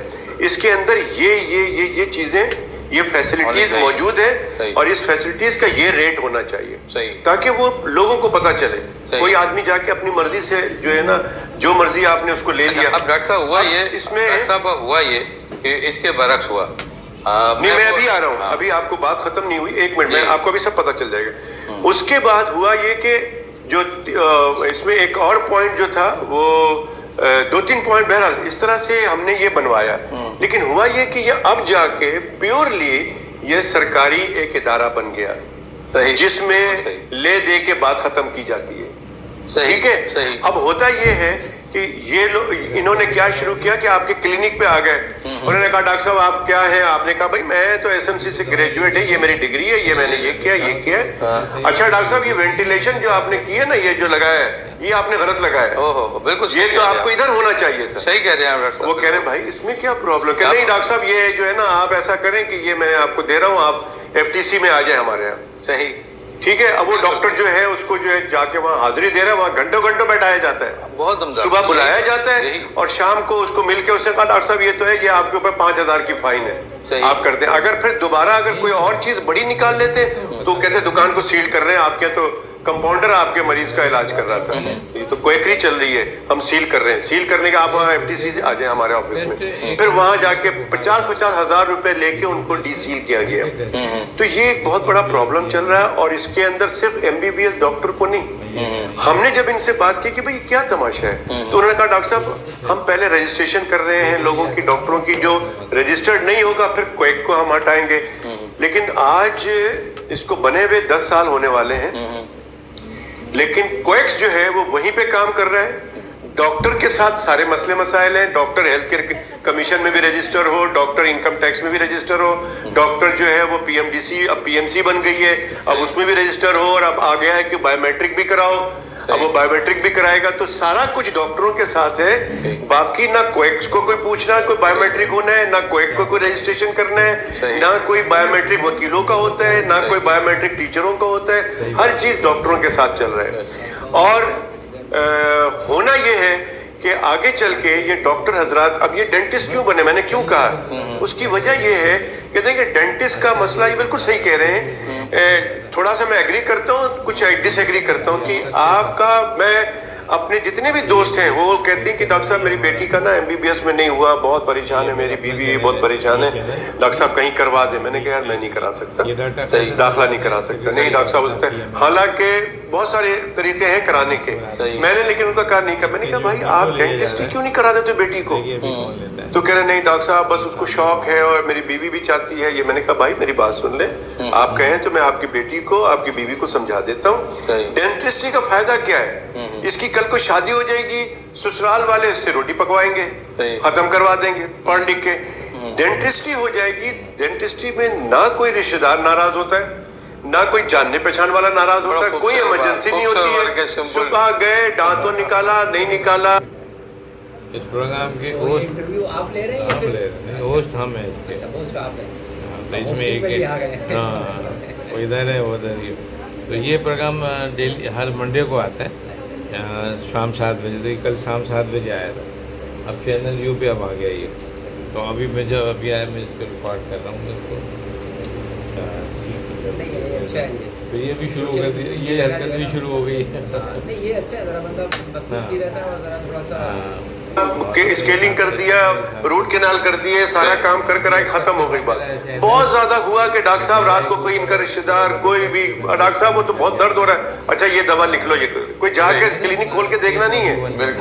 इसके अंदर ये चीजें, ये फैसिलिटीज मौजूद है और इस फैसिलिटीज का ये रेट होना चाहिए ताकि वो लोगों को पता चले। कोई आदमी जाके अपनी मर्जी से जो है ना, जो मर्जी आपने उसको ले लिया। अब डॉक्टर साहब हुआ ये, इसमें डॉक्टर साहब हुआ ये कि इसके बरक्स हुआ। नहीं, मैं अभी आ रहा हूँ, अभी आपको बात खत्म नहीं हुई, 1 मिनट में आपको अभी सब पता चल जाएगा। उसके बाद हुआ ये कि जो इसमें एक और पॉइंट जो था वो 2-3 पॉइंट बहरहाल इस तरह से हमने ये बनवाया, लेकिन हुआ ये कि ये अब जाके प्योरली ये सरकारी एक इदारा बन गया। सही। जिसमें ले दे के बात खत्म की जाती है। सही। ठीक है। सही। अब होता ये है कि ये लोग, इन्होंने क्या शुरू किया कि आपके क्लिनिक पे आ गए, उन्होंने कहा डॉक्टर साहब आप क्या हैं? आपने कहा भाई मैं तो एसएमसी से ग्रेजुएट है, ये मेरी डिग्री है, ये मैंने ये किया है। अच्छा डॉक्टर साहब ये वेंटिलेशन जो आपने किया ना, ये जो लगाया है ये आपने गलत लगाया है। ओहो, बिल्कुल ये तो आपको इधर होना चाहिए था। सही कह रहे हैं डॉक्टर साहब। वो कह रहे हैं भाई इसमें क्या प्रॉब्लम? कह नहीं डॉक्टर साहब ये जो है ना, आप ऐसा करें कि ये मैं आपको दे रहा हूँ, आप एफटीसी में आ जाए हमारे यहाँ। सही। ठीक है। अब वो डॉक्टर जो है उसको जो है जाके वहाँ हाजिरी दे रहा है, वहाँ घंटों घंटों बैठाया जाता है, बहुत दमदार। सुबह बुलाया जाता है और शाम को उसको मिलके उसने कहा डॉक्टर साहब ये तो है, ये आपके ऊपर 5,000 की फाइन है, आप करते हैं। अगर फिर दोबारा अगर कोई और चीज बड़ी निकाल लेते तो कहते दुकान को सील कर रहे हैं, आपके तो कंपाउंडर आपके मरीज का इलाज कर रहा था। ये तो क्वेकरी चल रही है, हम सील कर रहे हैं। सील करने का आप वहाँ FTC से आ जाए हमारे ऑफिस में, फिर वहाँ जाके 50-50 हजार रुपए लेके उनको डीसील किया गया। तो ये एक बहुत बड़ा प्रॉब्लम चल रहा है, और इसके अंदर सिर्फ MBBS डॉक्टर को नहीं। हमने जब इनसे बात की कि भाई क्या तमाशा है, तो उन्होंने कहा डॉक्टर साहब हम पहले रजिस्ट्रेशन कर रहे हैं लोगों की, डॉक्टरों की, जो रजिस्टर्ड नहीं होगा फिर क्वेक को हम हटाएंगे। लेकिन आज इसको बने हुए 10 साल होने वाले हैं, लेकिन क्वेक्स जो है वो वहीं पे काम कर रहा है। डॉक्टर के साथ सारे मसले मसाइल हैं। डॉक्टर हेल्थ केयर कमीशन में भी रजिस्टर हो, डॉक्टर इनकम टैक्स में भी रजिस्टर हो, डॉक्टर जो है वो PMDC अब PMC बन गई है, अब उसमें भी रजिस्टर हो, और अब आ गया है कि बायोमेट्रिक भी कराओ, अब वो बायोमेट्रिक भी कराएगा। तो सारा कुछ डॉक्टरों के साथ है। बाकी ना क्वेक्स को कोई पूछना कोई बायोमेट्रिक होना है, ना क्वेक को कोई रजिस्ट्रेशन करना है, ना कोई बायोमेट्रिक वकीलों का होता है, ना कोई बायोमेट्रिक टीचरों का होता है। हर चीज डॉक्टरों के साथ चल रहा है। और होना ये है कि आगे चल के ये डॉक्टर हजरात, अब ये डेंटिस्ट क्यों बने, मैंने क्यों कहा, उसकी वजह ये है कि देखिए डेंटिस्ट का मसला, ये बिल्कुल सही कह रहे हैं। थोड़ा सा मैं एग्री करता हूँ, कुछ डिसएग्री करता हूँ कि आपका, मैं अपने जितने भी दोस्त हैं वो कहते हैं कि डॉक्टर साहब मेरी बेटी का ना MBBS में नहीं हुआ, बहुत परेशान है, मेरी बीवी बहुत परेशान है, डॉक्टर साहब कहीं करवा दे। मैंने कहा यार मैं नहीं करा सकता, दाखिला नहीं करा सकता। नहीं डॉक्टर साहब बोलते हैं, हालांकि बहुत सारे तरीके हैं कराने के, मैंने लेकिन उनका कहा नहीं कर। मैंने कहा भाई आप डेंटिस्ट क्यों नहीं करा देते बेटी को? तो कह रहे नहीं डॉक्टर साहब बस उसको शौक है और मेरी बीवी भी चाहती है ये। मैंने कहा भाई मेरी बात सुन ले, आप कहें तो मैं आपकी बेटी को, आपकी बीवी को समझा देता हूँ डेंटिस्ट्री का फायदा क्या है। इसकी कल को शादी हो जाएगी, ससुराल वाले इससे रोटी पकवाएंगे, खत्म करवा देंगे पढ़ लिख के। डेंटिस्ट्री हो जाएगी, डेंटिस्ट्री में ना कोई रिश्तेदार नाराज होता है, ना कोई जानने पहचान वाला नाराज होता है, कोई इमरजेंसी नहीं होती है। सुबह गए दांतों निकाला, नहीं निकाला। इस प्रोग्राम के होस्ट इंटरव्यू आप ले रहे हैं? आप ले रहे हैं, होस्ट हम हैं इसके। होस्ट आप हैं? तो इसमें एक हाँ, वो इधर है वो उधर ही। तो ये प्रोग्राम डेली हर मंडे को आता है शाम 7 बजे। तो कल शाम 7 बजे आया था, अब चैनल यू पे अब आ गया ये। तो अभी मैं जब अभी आया मैं इसको रिकॉर्ड कर रहा हूँ इसको। अच्छा है तो ये भी शुरू कर दी, ये हरकत भी शुरू हो गई है। नहीं ये अच्छा है, जरा बंदा मसरूफ भी रहता है और जरा थोड़ा सा स्केलिंग कर दिया, रूट कैनाल कर दिए, सारा काम कर कर खत्म हो गई बात। बहुत ज्यादा हुआ कि डॉक्टर साहब रात को कोई इनका रिश्तेदार कोई भी, डॉक्टर साहब वो तो बहुत दर्द हो रहा है, अच्छा ये दवा लिख लो, ये कोई जाके क्लिनिक खोल के देखना नहीं है,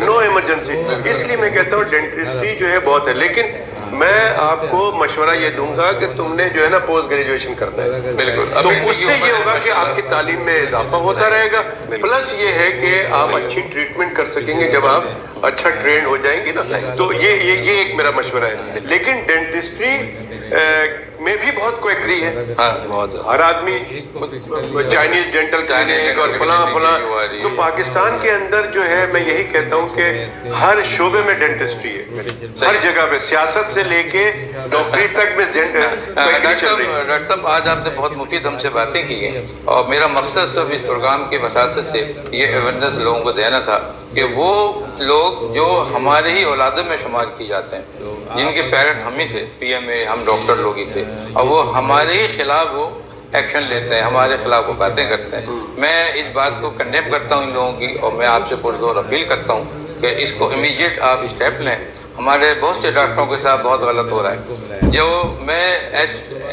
नो इमरजेंसी। इसलिए मैं कहता हूँ डेंटिस्ट्री जो है बहुत है। लेकिन मैं आपको मशवरा ये दूंगा कि तुमने जो है ना पोस्ट ग्रेजुएशन करना है, बिल्कुल। तो उससे ये होगा कि आपकी तालीम में इजाफा होता रहेगा, प्लस ये है कि आप अच्छी ट्रीटमेंट कर सकेंगे जब आप अच्छा ट्रेंड हो जाएंगे ना। तो ये एक मेरा मशवरा है। लेकिन डेंटिस्ट्री में भी बहुत क्वेकरी है। बहुत हर आदमी चाइनीज डेंटल क्लिनिक और फला फला। तो पाकिस्तान के अंदर जो है मैं यही कहता हूँ कि हर शोबे में डेंटिस्ट्री है, हर जगह पे, सियासत से लेके डॉक्टरी तक में क्वेकरी चल रही है। डॉक्टर साहब आज आपने बहुत मुफीद हमसे बातें की हैं, और मेरा मकसद सब इस प्रोग्राम के वसात से ये अवेयरनेस लोगों को देना था कि वो लोग जो हमारे ही औलादों में शुमार किए जाते हैं, जिनके पेरेंट हम ही थे, PMA हम डॉक्टर लोग ही थे, और वो हमारे ही खिलाफ वो एक्शन लेते हैं, हमारे खिलाफ वो बातें करते हैं। मैं इस बात को कंडेम करता हूँ इन लोगों की, और मैं आपसे पुरजोर अपील करता हूँ कि इसको इमीडिएट आप स्टेप लें। हमारे बहुत से डॉक्टरों के साथ बहुत गलत हो रहा है, जो मैं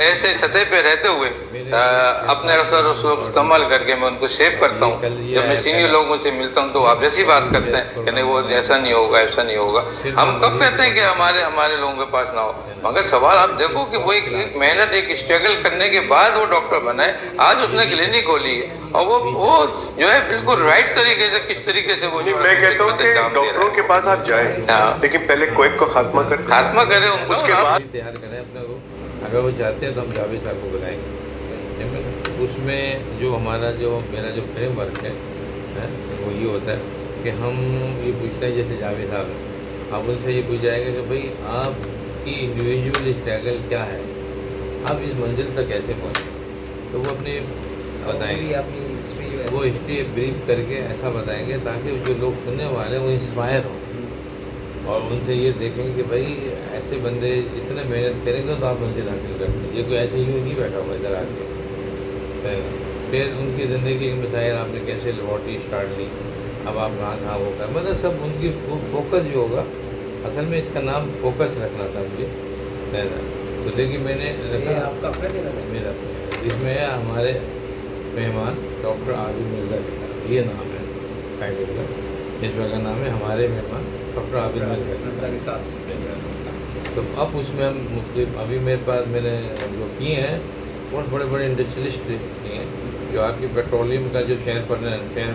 ऐसे सतह पे रहते हुए अपने असर रसूख इस्तेमाल करके मैं उनको सेव करता हूँ। जब मैं सीनियर लोगों से मिलता हूँ तो आप जैसी बात करते हैं कि नहीं वो ऐसा नहीं होगा, ऐसा नहीं होगा। हम कब कहते हैं कि हमारे लोगों के पास ना हो, मगर सवाल आप देखो कि वो एक मेहनत, एक स्ट्रगल करने के बाद वो डॉक्टर बना है। आज उसने क्लिनिक खोली है, और वो जो है बिल्कुल राइट तरीके से, किस तरीके से वो, मैं कहता हूँ कि डॉक्टरों के पास आप जाएं, लेकिन पहले क्वेक को खात्मा करें, उनको उसके बाद तैयार करें अपने को। अगर वो चाहते हैं तो हम जावेद साहब को बुलाएंगे। उसमें जो मेरा जो फ्रेमवर्क है वो ये होता है कि हम ये पूछते हैं, जैसे जावेद साहब आप उनसे ये पूछ जाएगा कि भाई आपकी इंडिविजुअल स्ट्रगल क्या है, आप इस मंजिल तक कैसे पहुँचे, तो वो अपने बताएंगे, वो हिस्ट्री ब्रीफ करके ऐसा बताएंगे ताकि जो लोग सुनने वाले हैं वो इंस्पायर हों, और उनसे ये देखें कि भाई ऐसे बंदे इतने मेहनत करेंगे तो आप मंजिल हासिल करते हैं। ये कोई ऐसे यूँ नहीं बैठा हुआ इधर आके। फिर उनकी ज़िंदगी के मसाइल, आपने कैसे लेबॉर्ट्री स्टार्ट ली, अब आप कहाँ वो कर, मतलब सब उनकी फोकस जो होगा, असल में इसका नाम फोकस रखना था मुझे, तो लेकिन मैंने रखा आपका अपना चैनल है? मेरा, इसमें हमारे मेहमान डॉक्टर आबिद मिर्ज़ा लिखा, ये नाम है टाइटल का, इसमें का नाम है हमारे मेहमान डॉक्टर आबिद मिर्ज़ा के साथ। तो अब उसमें हम मुख्तलिफ, अभी मेरे पास मैंने जो किए हैं बहुत बड़े बड़े इंडस्ट्रियलिस्ट किए हैं, जो आपकी पेट्रोलियम का जो शेयर पर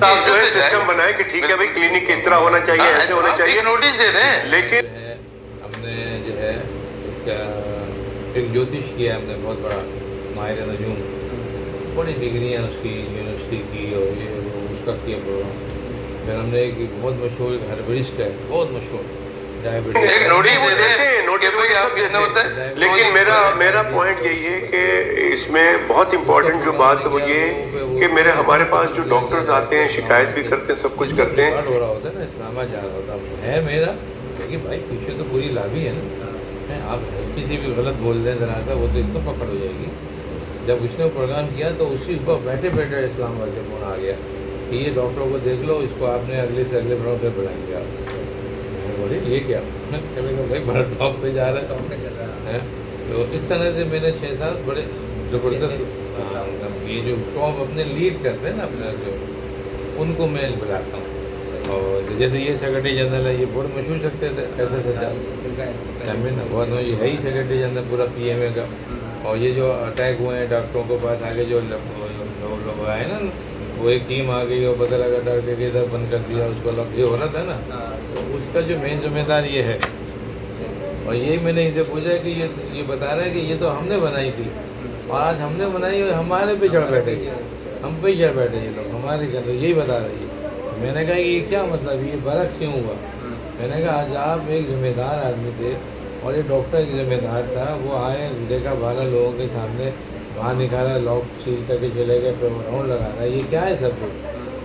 आप जो है सिस्टम बनाए कि ठीक है भाई क्लिनिक किस तरह होना चाहिए, ऐसे होना चाहिए, नोटिस दे दें। लेकिन है हमने जो है उसका एक ज्योतिष किया हमने, बहुत बड़ा माहिर नजूम, बड़ी डिग्रियाँ उसकी यूनिवर्सिटी की और ये वो उसका किया प्रोग्राम। फिर हमने एक बहुत मशहूर हर्बरिस्ट है, बहुत मशहूर डायबिटीज, एक नोटिस वो दे देते हैं, दें नोटिस कि वो भाई सब आप देते कितना हैं। होता है, लेकिन मेरा पॉइंट यही है कि इसमें बहुत इंपॉर्टेंट जो बात है वो ये कि हमारे पास जो डॉक्टर्स आते हैं शिकायत भी करते हैं, सब कुछ करते हैं। हो रहा होता है ना, इस्लामाबाद जा रहा होता है मेरा, लेकिन भाई पीछे तो पूरी लाभी है ना, आप किसी भी गलत बोल दें जरा सा, वो तो इतना पकड़ हो जाएगी। जब उसने प्रोग्राम किया तो उसी ऊपर बैठे बैठे इस्लामाबाद से फोन आ गया कि ये डॉक्टरों को देख लो, इसको आपने अगले से अगले प्रोग्राम से बढ़ाएंगे आप। बोले ये क्या, कभी भाई बड़ा टॉप पे जा रहा है। तो इस तरह से मैंने 6 साल बड़े ज़बरदस्त, ये जो टॉप अपने लीड करते हैं ना अपने जो, उनको मैं बुलाता हूँ। और जैसे ये सेक्रेटरी जनरल है, ये बहुत मशहूर सकते थे ऐसे सज्जा ना, बहुत ये है ही सेक्रेटरी जनरल पूरा PMA का। और ये जो अटैक हुए हैं डॉक्टरों के पास आगे जो लोग आए ना, वो एक टीम आ गई और पता लगा डॉक्टर के इधर बंद कर दिया, उसको लग जो हो रहा था ना, तो उसका जो मेन जिम्मेदार ये है। और यही मैंने इनसे पूछा कि ये बता रहा है कि ये तो हमने बनाई थी, और आज हमने बनाई और हमारे पे चढ़ बैठे, हम पे ही चढ़ बैठे ये लोग हमारे के, तो यही बता रही है। मैंने कहा ये क्या मतलब, ये बरक्स क्यों हुआ? मैंने कहा आज आप एक जिम्मेदार आदमी थे और ये डॉक्टर एक जिम्मेदार था, वो आए देखा 12 लोगों के सामने बाहर निकाला, लॉक सील करके चले गए, फिर राउंड लगा रहा है, ये क्या है सब कुछ?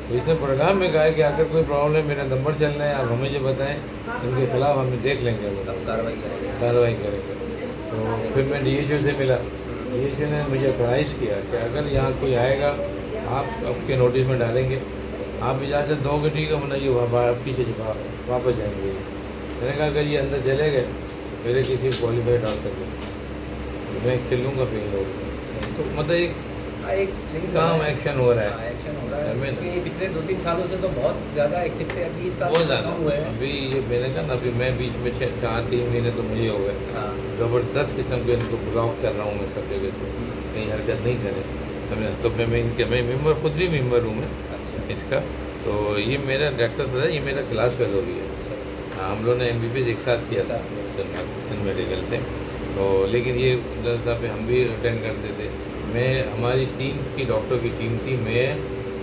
तो इसने प्रोग्राम में कहा कि अगर कोई प्रॉब्लम है, मेरा नंबर चल रहा है, आप हमें जो बताएं, इनके खिलाफ हम देख लेंगे, वो कार्रवाई करेंगे। तो फिर मैं DHO से मिला, DHO ने मुझे एडवाइस किया कि अगर यहाँ कोई आएगा आप आपके नोटिस में डालेंगे, आप इजाज़त दोगे ठीक है, वरना ये पीछे वापस जाएंगे। मैंने कहा अगर ये अंदर चले गए मेरे किसी क्वालिफाइड डॉक्टर को, मैं खेलूँगा फिर लोग, तो मतलब एक काम एक्शन हो रहा है। क्योंकि पिछले 2-3 सालों से तो बहुत ज़्यादा एक्टिव थे, 20 साल बहुत ज़्यादा हुए हैं। अभी ये मैंने कहा ना, अभी मैं बीच में 4-3 महीने तो मुझे हो गए, ज़बरदस्त किस्म के इनको ब्लॉक कर रहा हूँ मैं सब जगह से, कहीं हरकत नहीं करें समझे। तो मैं मेम्बर, खुद भी मेम्बर हूँ मैं इसका। तो ये मेरा डॉक्टर था, ये मेरा क्लास फेलो भी है। हम लोगों ने MBBS एक साथ किया था मेडिकल से, तो लेकिन ये पे हम भी अटेंड करते थे। मैं, हमारी टीम की डॉक्टर की टीम थी, मैं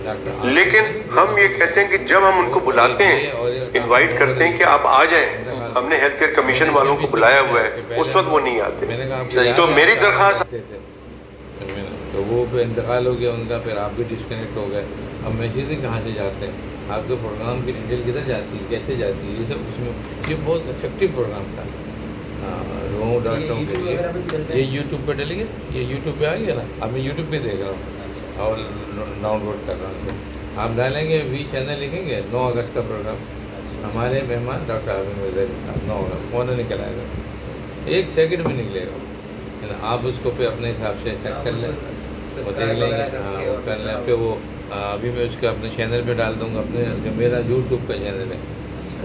डॉक्टर, लेकिन हम ये कहते हैं कि जब हम उनको बुलाते हैं, इनवाइट करते हैं कि आप आ जाएं, हमने हेल्थ केयर कमीशन वालों को बुलाया हुआ है, उस वक्त वो नहीं आते। तो मेरी दरख्वास्त, तो वो फिर इंतकाल हो गया उनका, फिर आप भी डिस्कनेक्ट हो गए। अब मैसेज कहाँ से जाते हैं, आपके प्रोग्राम की डिटेल किधर जाती है, कैसे जाती है, ये सब उसमें, ये बहुत इफेक्टिव प्रोग्राम था लोगों डॉक्टरों के लिए। ये यूट्यूब पे डलेंगे, ये यूट्यूब पे आ गया ना, अब मैं यूट्यूब पे देख रहा हूँ और डाउनलोड कर रहा हूँ। आप डालेंगे V चैनल लिखेंगे, 9 अगस्त का प्रोग्राम, हमारे मेहमान डॉक्टर आबिद मिर्ज़ा, 9 अगस्त कौन निकल आएगा, 1 सेकंड में निकलेगा है ना। आप उसको पे अपने हिसाब से सेट कर लें और देख लेंगे, हाँ वो कर लें। फिर वो अभी मैं उसका अपने चैनल पे डाल दूँगा, अपने जो मेरा यूट्यूब का चैनल है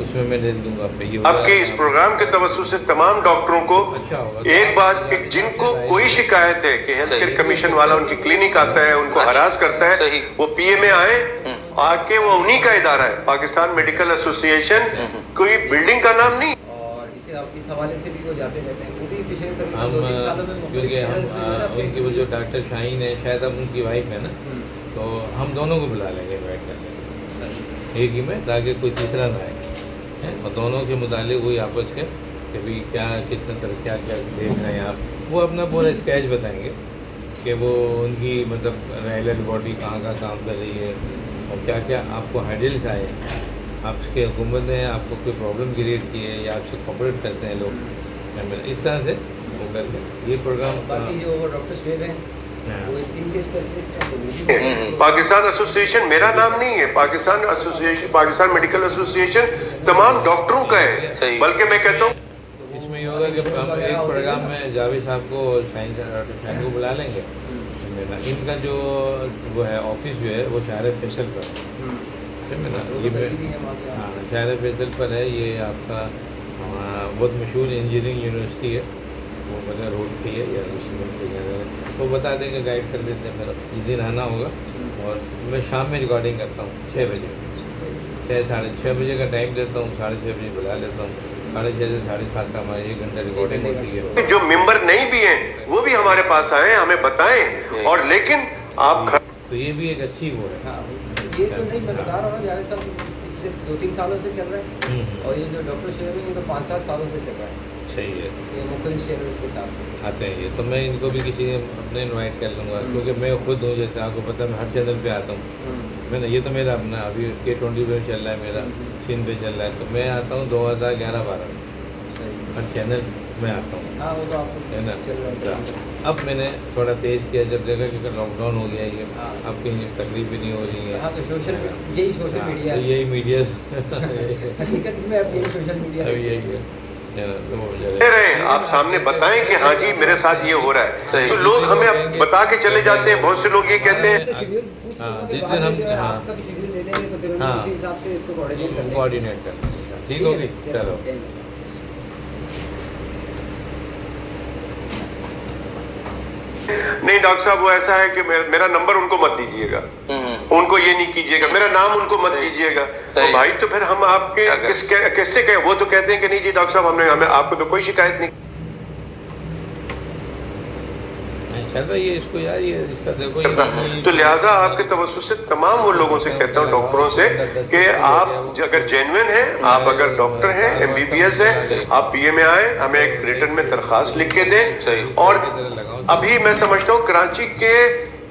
उसमें मैं डाल दूँगा। आपके इस प्रोग्राम के तवज्जो से तमाम डॉक्टरों को अच्छा होगा। एक बात कि जिनको कोई शिकायत है कि हेल्थ केयर कमीशन वाला उनकी क्लिनिक आता है, उनको हरास करता है, वो PMA आए, आके वो उन्हीं का इदारा है, पाकिस्तान मेडिकल एसोसिएशन, कोई बिल्डिंग का नाम नहीं। और इस हवाले से भी वो जाते रहते हैं, वो भी पिछले हम 2-3 सालों में, क्योंकि हम उनकी वो जो डॉक्टर शाहीन है, शायद अब उनकी वाइफ है ना, तो हम दोनों को बुला लेंगे, इन्वाइट कर लेंगे एक ही में, ताकि कोई तीसरा ना आए, और दोनों के मुतालिक हुई आपस के कि भाई क्या कितना तरह क्या क्या देख रहे हैं आप, वो अपना पूरा स्केच बताएंगे कि वो उनकी मतलब रेगुलर बॉडी कहाँ का काम कर रही है और क्या क्या आपको हाइडल्स आए, आपके हुकूमत ने आपको कोई प्रॉब्लम क्रिएट की है या आपसे कॉपरेट करते हैं लोग, इस तरह से वो करके ये प्रोग्राम। बाकी जो वो डॉक्टर शुएब हैं वो स्किन के स्पेशलिस्ट हैं। पाकिस्तान एसोसिएशन मेरा नाम नहीं है, Pakistan association, Pakistan medical association तमाम डॉक्टरों का है। सही। बल्कि मैं कहता हूँ इसमें ये होगा कि हम एक प्रोग्राम में जावेद साहब को शाइन को बुला लेंगे। इनका जो वो है ऑफिस जो है वो शायर फैसल पर हाँ शायर फैसल पर है। ये आपका बहुत मशहूर इंजीनियरिंग यूनिवर्सिटी है, वो मतलब रोड की है या उसमें वो बता देंगे, गाइड कर देते हैं। मेरा जिस दिन आना होगा और मैं शाम में रिकॉर्डिंग करता हूँ 6 बजे, 6-6:30 बजे का टाइम देता हूँ, 6:30 बजे बुला लेता हूँ। 6:30 से 7:30 का हमारी 1 घंटा रिकॉर्डिंग होती है। जो मेंबर नहीं भी हैं वो भी हमारे पास आए, हमें बताएं। और लेकिन आप तो ये भी एक अच्छी वो है। हाँ, ये तो नहीं मैं बता रहा हूँ जावेद साहब पिछले 2-3 सालों से चल रहा है, और ये जो डॉक्टर शेर है ये तो 5-7 सालों से चल रहा है। सही है, ये मुख्तलिफ चैनल्स के साथ आते हैं ये। तो मैं इनको भी किसी अपने इनवाइट कर लूँगा, क्योंकि मैं खुद हूँ, जैसे आपको पता है मैं हर चैनल पे आता हूँ। मैंने ये तो मेरा अपना अभी K20 पे चल रहा है, मेरा सीन पे चल रहा है, तो मैं आता हूँ 2011-12 में हर चैनल में आता हूँ। हाँ वो तो आपको है ना। चल रहा है। अब मैंने थोड़ा तेज़ किया जब देखा कि लॉकडाउन हो गया ये, हाँ। अब कहीं तकलीफ भी नहीं हो रही है। हाँ तो यही सोशल मीडिया तो है। यही मीडिया हकीकत में अब यही सोशल मीडिया अब है। यही है ना, तो वो दे रहे हैं, आप सामने बताएं कि हाँ जी मेरे साथ ये हो रहा है, सही। तो लोग हमें बता के चले जाते हैं। बहुत से लोग ये कहते हैं हाँ, जिस दिन हम हाँ आपका भी शेड्यूल ले लेंगे तो फिर हम हाँ। उसी हिसाब से इसको कोऑर्डिनेट कर लेंगे। कोऑर्डिनेट कर लेंगे। ठीक होगी, चलो। नहीं डॉक्टर साहब वो ऐसा है कि मेरा नंबर उनको मत दीजिएगा, उनको ये नहीं कीजिएगा, मेरा नाम उनको मत दीजिएगा। तो भाई तो फिर हम आपके कैसे कहें? वो तो कहते हैं कि नहीं जी डॉक्टर साहब हमें आपको तो कोई शिकायत नहीं। चलो ये इसको यार ये इसका देखो ये तो लिहाजा आपके तवज्जुह से तमाम वो लोगों से कहता हूँ, डॉक्टरों से, कि आप अगर जेन्युइन हैं, आप अगर डॉक्टर हैं, MBBS हैं, आप PA में आए, हमें एक रिटर्न में दरखास्त लिख के दें। और अभी मैं समझता हूँ कराची के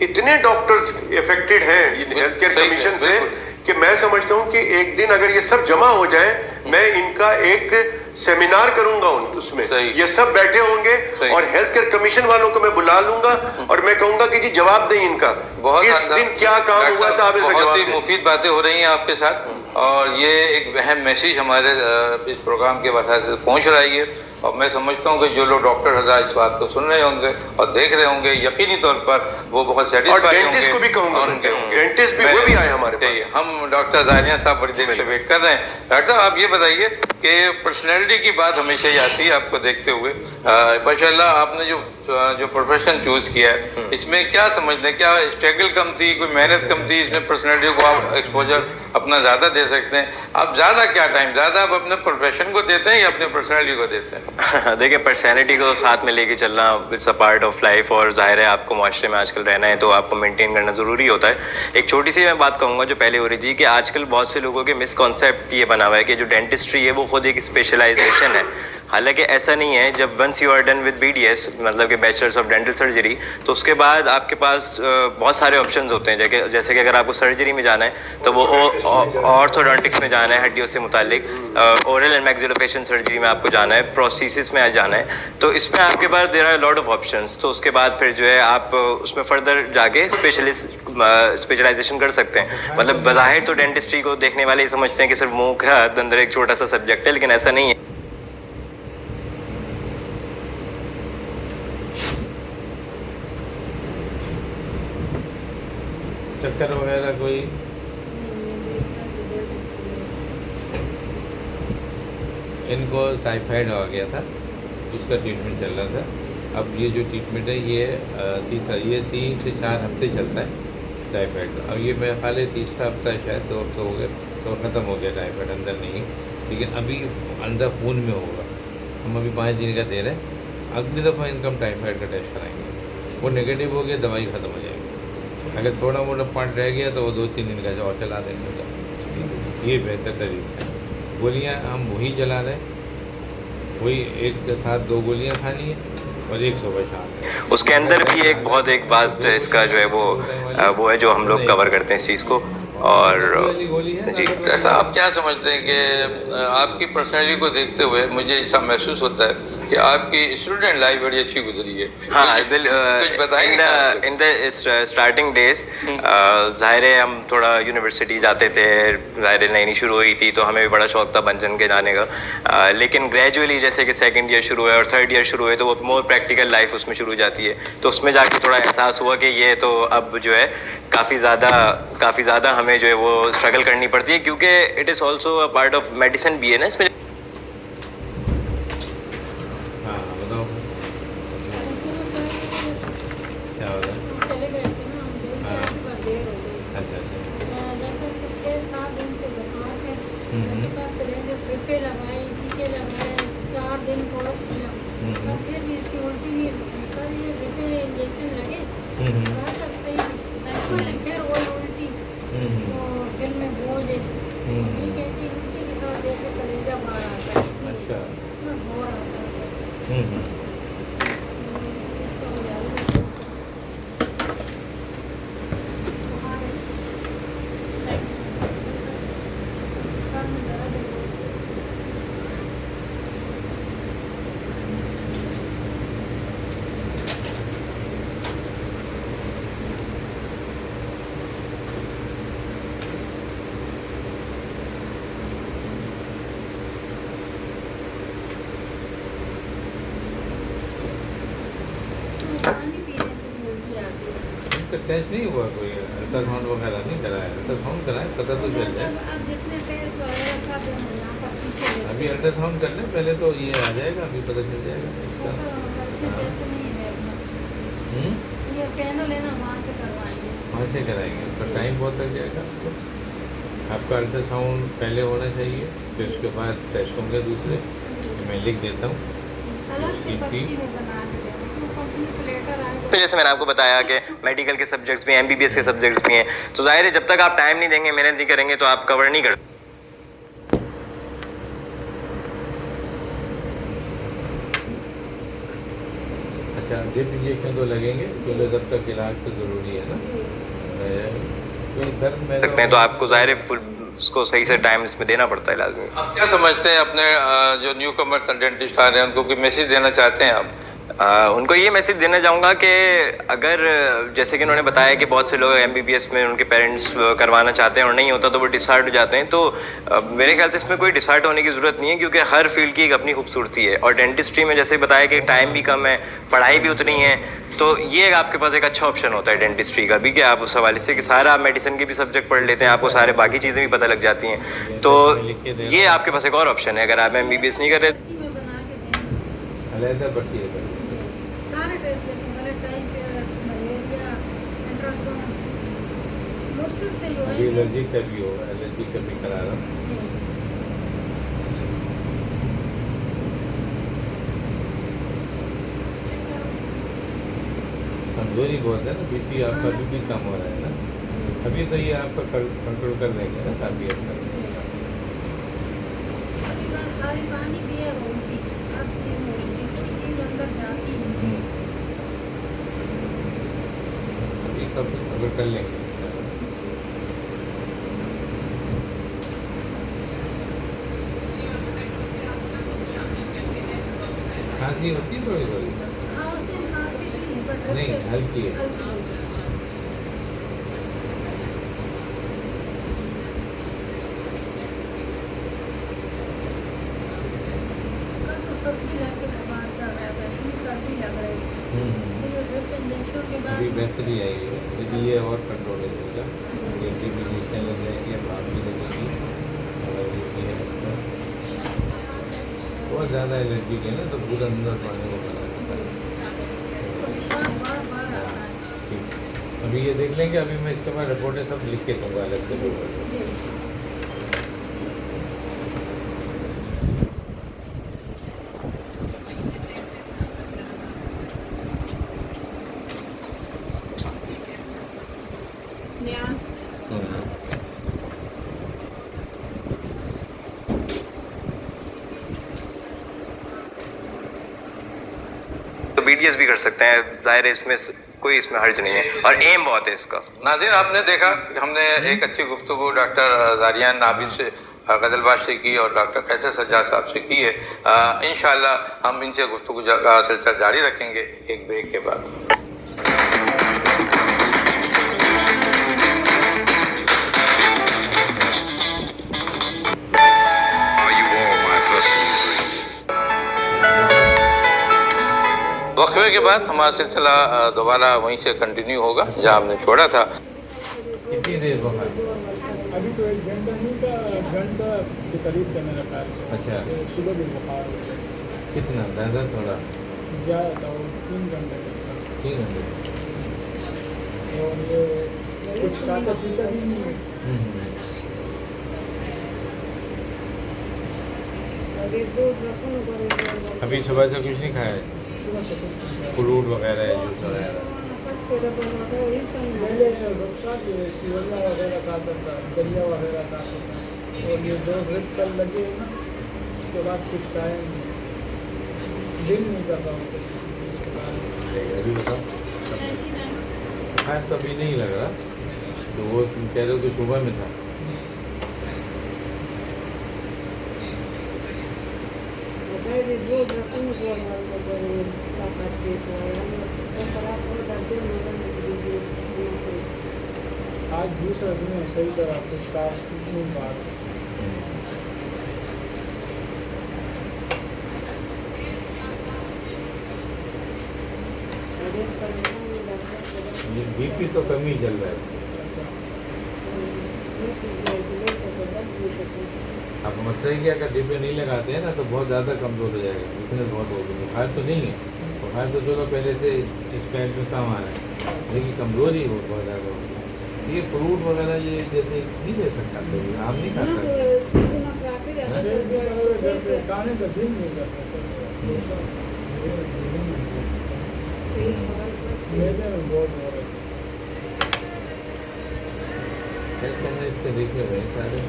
इतने डॉक्टर्स इफेक्टेड हैं हेल्थ केयर कमीशन से कि मैं समझता हूँ कि एक दिन अगर ये सब जमा हो जाए, मैं इनका एक सेमिनार करूंगा उसमें ये सब बैठे होंगे और हेल्थ केयर कमीशन वालों को मैं बुला लूंगा और मैं कहूंगा कि जी जवाब दें इनका, किस दिन क्या काम हुआ था, आप इसका जवाब बहुत ही दें। मुफीद बातें हो रही हैं आपके साथ, और ये एक अहम मैसेज हमारे इस प्रोग्राम के वजह से पहुंच रहा है। और मैं समझता हूँ कि जो लोग डॉक्टर हज़रात इस बात को सुन रहे होंगे और देख रहे होंगे, यकीनी तौर पर वो बहुत सेटिस्फाइड होंगे। और डेंटिस्ट को भी कहूँगा, डेंटिस्ट भी वो भी आए हमारे पास। हम डॉक्टर जानिया साहब बड़ी देर से वेट कर रहे हैं। डॉक्टर साहब आप ये बताइए कि पर्सनैलिटी की बात हमेशा ही आती है आपको देखते हुए, माशाल्लाह आपने जो प्रोफेशन चूज़ किया है, इसमें क्या समझते हैं, क्या स्ट्रगल कम थी, कोई मेहनत कम थी? इसमें पर्सनैलिटी को आप एक्सपोजर अपना ज़्यादा दे सकते हैं। आप ज़्यादा क्या टाइम ज़्यादा आप अपने प्रोफेशन को देते हैं या अपने पर्सनैलिटी को देते हैं? देखिए पर्सनैलिटी को साथ में लेके चलना it's a part of life, और जाहिर है आपको माशरे में आजकल रहना है तो आपको मेंटेन करना ज़रूरी होता है। एक छोटी सी मैं बात कहूँगा जो पहले हो रही थी कि आजकल बहुत से लोगों के मिसकॉन्सेप्ट ये बना हुआ है कि जो डेंटिस्ट्री है वो खुद एक स्पेशलाइजेशन है, हालांकि ऐसा नहीं है। जब once you are done with BDS मतलब कि बैचलर्स ऑफ डेंटल सर्जरी, तो उसके बाद आपके पास बहुत सारे ऑप्शंस होते हैं। जैसे कि अगर आपको सर्जरी में जाना है तो वो ऑर्थोडोंटिक्स में जाना है, हड्डियों से मुतालिक, ओरल एंड मैक्सिलोफेशियल सर्जरी में आपको जाना है, प्रोस्थेसिस में जाना है, तो इसमें आपके पास there are lot of options. तो उसके बाद फिर जो है आप उसमें फर्दर जाके स्पेशलाइजेशन कर सकते हैं। मतलब बज़ाहिर तो डेंटिस्ट्री को देखने वाले ही समझते हैं कि सिर्फ मुँह का अंदर एक छोटा सा सब्जेक्ट है, लेकिन ऐसा नहीं है। चक्कर वगैरह कोई? इनको टाइफाइड हो गया था, उसका ट्रीटमेंट चल रहा था। अब ये जो ट्रीटमेंट है ये 3 से 4 हफ्ते चलता है टाइफाइड का। अब ये मेरा ख्याल है 3रा हफ्ता है, शायद 2 हफ्ते हो गए तो ख़त्म हो गया टाइफाइड, अंदर नहीं, लेकिन अभी अंदर खून में होगा। हम अभी 5 दिन का दे रहे हैं, अगली दफ़ा इनका हम टाइफाइड का टेस्ट कराएंगे, वो नेगेटिव हो गया दवाई ख़त्म हो जाएगी। अगर थोड़ा मोटा पॉइंट रह गया तो वो 2-3 दिन का और चला देंगे। ये बेहतर तरीका है। गोलियाँ हम वही चला रहे हैं, वही एक के साथ 2 गोलियाँ खानी है और 1 सुबह शाम। उसके अंदर भी एक बहुत एक वास्ट इसका जो है वो है जो हम लोग कवर करते हैं इस चीज़ को। और जी ऐसा आप क्या समझते हैं कि आपकी पर्सनैलिटी को देखते हुए मुझे ऐसा महसूस होता है कि आपकी स्टूडेंट लाइफ बड़ी अच्छी गुजरी है। हाँ कुछ बताएंगे आप? इन द स्टार्टिंग डेज ज़ाहिर है हम थोड़ा यूनिवर्सिटी जाते थे, ज़ाहिर है नई नई शुरू हुई थी तो हमें भी बड़ा शौक था बंजन के जाने का, लेकिन ग्रेजुअली जैसे कि सेकंड ईयर शुरू है और थर्ड ईयर शुरू है तो वो मोर प्रैक्टिकल लाइफ उसमें शुरू हो जाती है, तो उसमें जाके थोड़ा एहसास हुआ कि ये तो अब जो है काफ़ी ज़्यादा हमें जो है वो स्ट्रगल करनी पड़ती है, क्योंकि it is also a part of medicine भी है ना इसमें। हाँ बताओ क्या हो रहा है? चले गए थे ना हम देर से, हाँ। आने पर देर हो गई। अच्छा अच्छा। दरअसल कुछ 6-7 दिन से बुखार थे। मेरे पास करेंगे ड्रिपें लगाई, टीके लगाए, 4 दिन कोर्स किया, पर फिर भी इसकी उल्टी नहीं रुकी। कल ये ड्रिपें इंजेक्शन लगे, आज तक सही नहीं। फिर वो उल्टी, तो दिल में बोझ है। ये कहती उल्टी के साथ जैसे कलेजा बाहर आता है, अच्छा। इतना जोर आता है। इसको हो जाएगा। बुखार है। सर में दर्द है। पानी पीने से भी उल्टी आती है। उनका टेस्ट नहीं हुआ, कोई अल्ट्रासाउंड वगैरह नहीं कराया? अल्ट्रासाउंड कराए पता तो चल जाए। अब जितने टेस्ट वगैरह सब यहाँ पर पीछे लेते अभी अल्ट्रासाउंड कर लें पहले तो ये आ जाएगा, अभी पता चल जाएगा हैं। इसका। तो पैसे नहीं है मेरे पास। ये पैनल है ना, वहाँ से करवाएंगे। वहाँ से कराएंगे, उसका टाइम बहुत लग जाएगा आपको। आपका अल्ट्रासाउंड पहले होना चाहिए, फिर उसके बाद टेस्ट होंगे दूसरे, मैं लिख देता हूँ। अलग से CP पर्ची में बना के देना, तो कंपनी से लेटर आएगा। तो जैसे मैंने आपको बताया कि मेडिकल के सब्जेक्ट्स भी हैं, MBBS के सब्जेक्ट्स भी हैं, तो जाहिर है जब तक आप टाइम नहीं देंगे, मेहनत नहीं करेंगे तो आप कवर नहीं कर। अच्छा, ड्रिप इंजेक्शन तो लगेंगे, तो जब तक इलाज तो ज़रूरी है ना। कोई दर्द में सकते हैं तो आपको जाहिर है फुल उसको सही से टाइम इसमें देना पड़ता है लाजमी। आप क्या समझते हैं अपने जो न्यू कमर्स डेंटिस्ट आ रहे हैं उनको कोई मैसेज देना चाहते हैं आप? उनको ये मैसेज देना चाहूँगा कि अगर जैसे कि उन्होंने बताया कि बहुत से लोग MBBS में उनके पेरेंट्स करवाना चाहते हैं और नहीं होता तो वो डिसहार्ट हो जाते हैं, तो मेरे ख्याल से इसमें कोई डिसहार्ट होने की ज़रूरत नहीं है, क्योंकि हर फील्ड की एक अपनी खूबसूरती है और डेंटिस्ट्री में जैसे बताया कि टाइम भी कम है, पढ़ाई भी उतनी है, तो ये आपके पास एक अच्छा ऑप्शन होता है डेंटिस्ट्री का भी, कि आप उस हवाले से कि सारा आप मेडिसिन के भी सब्जेक्ट पढ़ लेते हैं, आपको सारे बाकी चीज़ें भी पता लग जाती हैं, तो ये आपके पास एक और ऑप्शन है अगर आप MBBS नहीं कर रहे। पर्ची में बना के देंगे। अलहदा पर्ची है। सारे टेस्ट देखें, मतलब टाइफाइड, मलेरिया, अल्ट्रासाउंड, मुश्किल से जो अभी है एलर्जी का भी होगा, एलर्जी का भी करा रहा हूँ। कमजोरी बहुत है ना, BP आपका अभी भी कम हो रहा है ना, अभी तो ये आपका कंट्रोल कर देंगे ना काफ़ी हद तक। अभी बस सारी पानी पिया होगी, हर चीज़ में होगी, कोई चीज़ अंदर जाती है। अभी सब अगर कर लेंगे। खांसी होती है थोड़ी थोड़ी? हाँ, उस दिन खांसी भी नहीं, पर नहीं, हल्की है। हल्की है। कल तो सर्दी लग के बुखार चल रहा था, इतनी सर्दी लग रही थी। तो ये ड्रिप इंजेक्शन के अभी बाद बेहतरी आएगी, यदि ये और कंट्रोल हो जाएगा, ये ड्रिप इंजेक्शन लग जाएगी, अब आप भी लगेगी, और ये बहुत ज़्यादा एलर्जी है ना, तो पूरा अंदर पानी को बना देता है। निशान बार-बार आ रहा है। अभी ये देख लेंगे, अभी मैं इसके बाद रिपोर्टें सब लिख के दूँगा अलग से लोगों को। जी। न्यास। तो BDS भी कर सकते हैं, जाहिर है इसमें कोई इसमें हर्ज नहीं है और एम बहुत है इसका। नाज़रीन, आपने देखा कि हमने एक अच्छी गुफ्तगू डॉक्टर जारियान नाबिद से गजलबाज से की और डॉक्टर कैसर सज्जाद साहब से की है। इंशाअल्लाह हम इनसे गुफ्तगू का सिलसिला जारी रखेंगे एक ब्रेक के बाद। वक्फे के बाद हमारा सिलसिला दोबारा वहीं से कंटिन्यू होगा जहाँ हमने छोड़ा था। कितनी देर बुखार? अभी तो 1 घंटा नहीं था, घंटा के करीब था मेरा ख्याल। अच्छा, सुबह भी बुखार हो गया। कितना ज़्यादा थोड़ा? ज़्यादा था वो 3 घंटे तक था। 3 घंटे। और ये कुछ खाता पीता भी नहीं है। अभी सुबह से कुछ नहीं खाया है? सुबह से कुछ नहीं खाया। फ्रूट वगैरह जूस वगैरह? पहले रुखसात शिवल्ला वगैरह खाता था, दलिया वगैरह खाता था। और ये 2 ड्रिप कल लगे ना, उसके बाद कुछ खाया नहीं, दिल नहीं करता हूँ इसके बाद। अभी बताओ, बुखार तो अभी नहीं लग रहा, तो वो तुम कह रहे हो कि सुबह में था। आज दूसरा दिन है, सही तरह कुछ काम नहीं पा रहे। ये बीपी तो कम ही चल रहा है। आप मसला ही क्या, अगर डिब्बे नहीं लगाते हैं ना तो बहुत ज़्यादा कमज़ोर हो जाएगा, वीकनेस बहुत होगी। बुखार तो नहीं है, बुखार तो चलो पहले से इस पैड में कम आ रहा है, लेकिन कमज़ोरी हो बहुत ज़्यादा होगी। ये फ्रूट वगैरह ये जैसे नहीं दे सकता, तो आप नहीं खाता? खाने का दिल नहीं करता। मेरे में बहुत हो रहा है। मैंने इससे देखे हुए सारे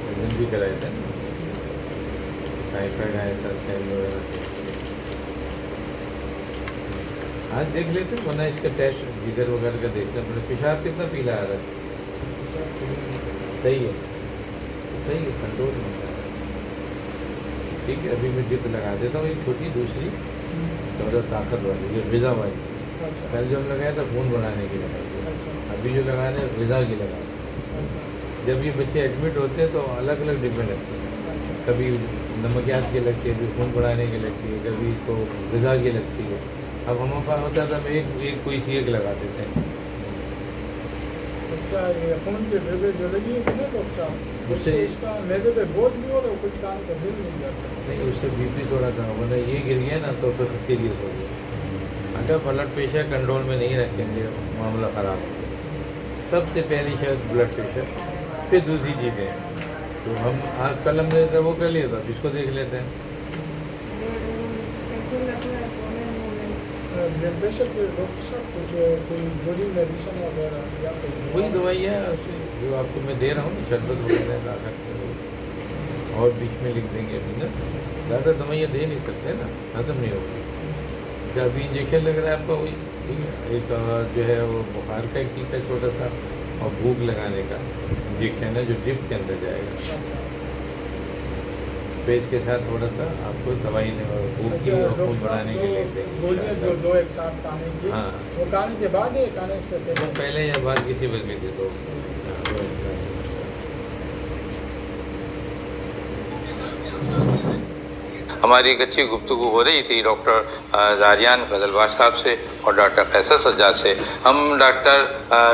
वजन भी कराए थे, टाइफाइड आया था, सेल वगैरह। आज देख लेते हैं, वरना इसका टेस्ट जिगर वगैरह का देखते हैं। थोड़ा पेशाब कितना पीला आ रहा है? सही है, सही है, कंट्रोल में आ रहा है। ठीक है, अभी मैं डिप लगा देता हूँ, एक छोटी दूसरी थोड़ा ताकत वाली, ये ग़िज़ा वाली। कल जो हम लगाया था खून बढ़ाने की लगाई, अभी जो लगा रहे हैं ग़िज़ा की लगा। जब ये बच्चे एडमिट होते हैं तो अलग अलग डिब्बे लगते हैं, कभी नमकियात की लगती है, कभी खून बढ़ाने की लगती है, कभी तो ग़िज़ा की लगती है। अब हमारे पास होता था, हम एक कोई सी एक लगा देते हैं। अच्छा, ये खून के डिब्बे जो लगी है ना डॉक्टर साहब, उससे इसका मेरे पे बोझ भी हो रहा है, कुछ काम का दिल नहीं करता। नहीं, उससे बीपी थोड़ा कम, मतलब ये गिर गया ना तो फिर सीरियस हो गया। अगर ब्लड प्रेशर कंट्रोल में नहीं रखेंगे मामला ख़राब हो गया। सबसे पहली शायद ब्लड प्रेशर, फिर दूसरी चीज़ें। तो हम आज कल हमने वो कर लिया था, इसको देख लेते हैं। प्रेशर के डॉक्टर साहब कुछ कोई बड़ी मेडिसिन वगैरह या वही दवाई है जो आपको मैं दे रहा हूँ ना, शरबत वगैरह ला सकते हो, और बीच में लिख देंगे। अभी ना ज़्यादा दवाइयाँ दे नहीं सकते ना, ख़त्म नहीं होगी। जब अभी इंजेक्शन लग रहा है आपका, वही ठीक है। एक जो है वो बुखार का एक टीका छोटा सा, और भूख लगाने का इंजेक्शन है जो ड्रिप के अंदर जाएगा। पेज के साथ थोड़ा सा आपको दवाई भूख की और खून बढ़ाने के लिए गोलियाँ जो 2 एक साथ खाने की, हाँ, वो खाने के बाद है, खाने से पहले या बाद किसी वक्त भी दे दो। हमारी एक अच्छी गुफ्तगू हो रही थी डॉक्टर जारियान गजलबाज साहब से और डॉक्टर कैसर सज्जाद से। हम डॉक्टर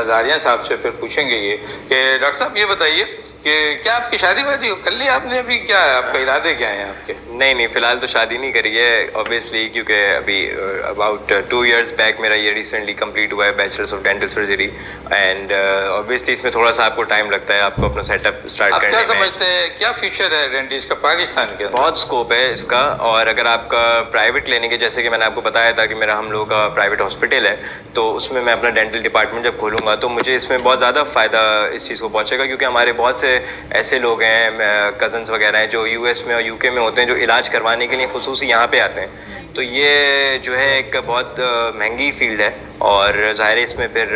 जारियान साहब से फिर पूछेंगे ये कि डॉक्टर साहब ये बताइए कि क्या आपकी शादी वादी कर ली आपने? अभी क्या है आपका इरादे, क्या हैं आपके? नहीं, फ़िलहाल तो शादी नहीं करी है ऑब्वियसली, क्योंकि अभी अबाउट 2 इयर्स बैक मेरा ये रिसेंटली कंप्लीट हुआ है bachelors of dental surgery, and obviously इसमें थोड़ा सा आपको टाइम लगता है आपको अपना सेटअप स्टार्ट करने में। क्या समझते हैं, क्या फ्यूचर है डेंटिस्ट का पाकिस्तान के? बहुत स्कोप है इसका, और अगर आपका प्राइवेट क्लिनिक है, जैसे कि मैंने आपको बताया था कि मेरा हम लोगों का प्राइवेट हॉस्पिटल है, तो उसमें मैं अपना डेंटल डिपार्टमेंट जब खोलूँगा तो मुझे इसमें बहुत ज़्यादा फ़ायदा इस चीज़ को पहुँचेगा, क्योंकि हमारे बहुत से से ऐसे लोग हैं, कज़न्स वगैरह हैं जो यूएस में और यूके में होते हैं, जो इलाज करवाने के लिए खुसूसी यहाँ पे आते हैं। तो ये जो है एक बहुत महंगी फील्ड है और ज़ाहिर है इसमें फिर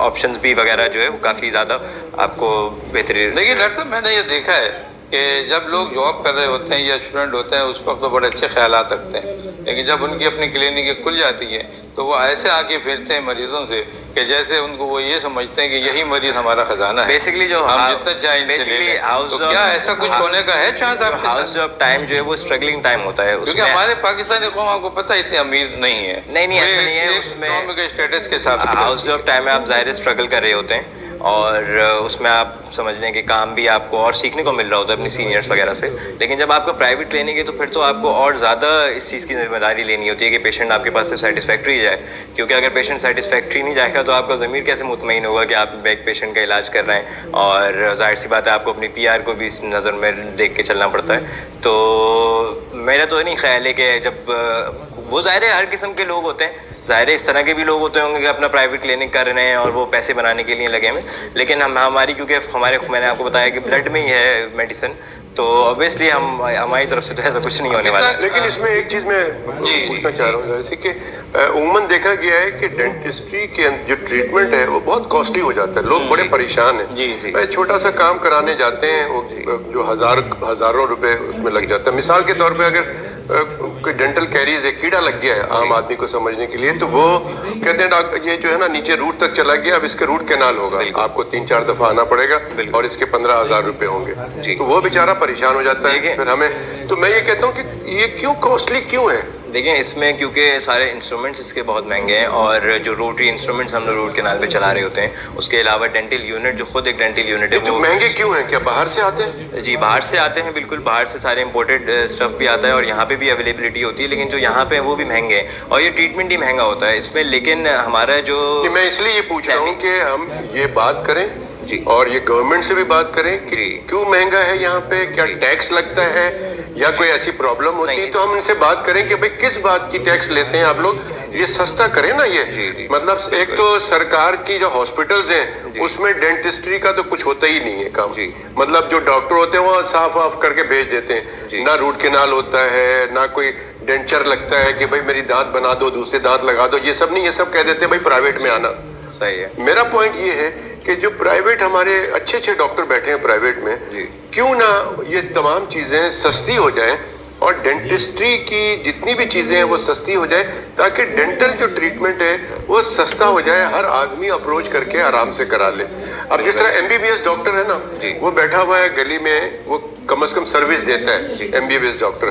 ऑप्शंस भी वगैरह जो है वो काफ़ी ज़्यादा आपको बेहतरीन। लेकिन डॉक्टर साहब मैंने ये देखा है कि जब लोग जॉब कर रहे होते हैं या स्टूडेंट होते हैं उस वक्त तो बड़े अच्छे ख्यालात रखते हैं, लेकिन जब उनकी अपनी क्लिनिक खुल जाती है तो वो ऐसे आके फिरते हैं मरीजों से कि जैसे उनको वो ये समझते हैं कि यही मरीज हमारा खजाना है, बेसिकली जो हम जितना चाहें इनसे ले लें। तो क्या ऐसा कुछ होने का है चांस आपके साथ? हाउस जॉब टाइम जो है वो स्ट्रगलिंग टाइम होता है, क्योंकि हमारे पाकिस्तानी कौम आपको पता है इतनी अमीर नहीं है। नहीं ऐसा नहीं है, उसमें इकोनॉमिक स्टेटस के हिसाब से हाउस जॉब टाइम में आप ज़ाहिर स्ट्रगल कर रहे होते हैं और उसमें आप समझ लें कि काम भी आपको और सीखने को मिल रहा होता है अपनी सीनियर्स वगैरह से। लेकिन जब आपका प्राइवेट क्लिनिक है तो फिर तो आपको और ज़्यादा इस चीज़ की जिम्मेदारी लेनी होती है कि पेशेंट आपके पास से सेटिस्फैक्ट्री जाए, क्योंकि अगर पेशेंट सेटिस्फैक्ट्री नहीं जाएगा तो आपका ज़मीर कैसे मुतमईन होगा कि आप एक पेशेंट का इलाज कर रहे हैं। और जाहिर सी बात है आपको अपनी PR को भी इस नज़र में देख के चलना पड़ता है। तो मेरा तो नहीं ख्याल है कि जब वो ज़ाहिर है हर किस्म के लोग होते हैं, ज़ाहिर है इस तरह के भी लोग होते होंगे कि अपना प्राइवेट क्लिनिक कर रहे हैं और वो पैसे बनाने के लिए लगे हुए, लेकिन हमारी क्योंकि मैंने आपको बताया कि ब्लड में ही है मेडिसिन, तो ऑब्वियसली हमारी तरफ से तो ऐसा कुछ नहीं होने वाला। लेकिन इसमें एक चीज़ मैं पूछना चाह रहा हूँ, जैसे कि उमूमन देखा गया है कि डेंटिस्ट्री के जो ट्रीटमेंट है वो बहुत कॉस्टली हो जाता है, लोग बड़े परेशान हैं। जी छोटा सा काम कराने जाते हैं वो जो हज़ारों रुपए उसमें लग जाता है। मिसाल के तौर पे अगर कोई डेंटल कैरीज है, कीड़ा लग गया है आम आदमी को समझने के लिए, तो वो कहते हैं डॉक्टर ये जो है ना नीचे रूट तक चला गया, अब इसके रूट कैनाल होगा, आपको 3-4 दफा आना पड़ेगा और इसके 15,000 रुपए होंगे। तो वो बेचारा परेशान हो जाता है। फिर हमें तो मैं ये कहता हूँ कि ये क्यों कॉस्टली क्यों है? देखिए इसमें क्योंकि सारे इंस्ट्रूमेंट्स इसके बहुत महंगे हैं और जो रोटरी इंस्ट्रूमेंट्स हम लोग रूट कैनाल पे चला रहे होते हैं, उसके अलावा डेंटल यूनिट जो खुद एक डेंटल यूनिट है वो महंगे क्यों हैं? क्या बाहर से आते हैं? जी बाहर से आते हैं, बिल्कुल बाहर से सारे इंपोर्टेड स्टफ भी आता है और यहाँ पे भी अवेलेबिलिटी होती है, लेकिन जो यहाँ पे है वो भी महंगे हैं और ये ट्रीटमेंट ही महंगा होता है इसमें। लेकिन हमारा जो मैं इसलिए ये पूछ रहा हूँ कि हम ये बात करें जी और ये गवर्नमेंट से भी बात करें कि क्यों महंगा है यहाँ पे, क्या टैक्स लगता है या कोई ऐसी प्रॉब्लम होती है, तो हम इनसे बात करें कि भाई किस बात की टैक्स लेते हैं आप लोग, ये सस्ता करें ना ये। मतलब एक तो सरकार की जो हॉस्पिटल्स हैं उसमें डेंटिस्ट्री का तो कुछ होता ही नहीं है काम। मतलब जो डॉक्टर होते हैं वो साफ वाफ करके भेज देते हैं, ना रूट कैनाल होता है ना कोई डेंचर लगता है कि भाई मेरी दांत बना दो, दूसरे दांत लगा दो, ये सब नहीं, ये सब कह देते हैं भाई प्राइवेट में आना। सही है। मेरा पॉइंट ये है कि जो प्राइवेट हमारे अच्छे डॉक्टर बैठे हैं प्राइवेट में, क्यों ना ये तमाम चीजें सस्ती हो जाएं और डेंटिस्ट्री की जितनी भी चीजें हैं वो सस्ती हो जाए, ताकि डेंटल जो ट्रीटमेंट है वो सस्ता हो जाए, हर आदमी अप्रोच करके आराम से करा ले। अब जिस तरह MBBS डॉक्टर है ना, वो बैठा हुआ है गली में, वो कम से कम सर्विस देता है MBBS डॉक्टर।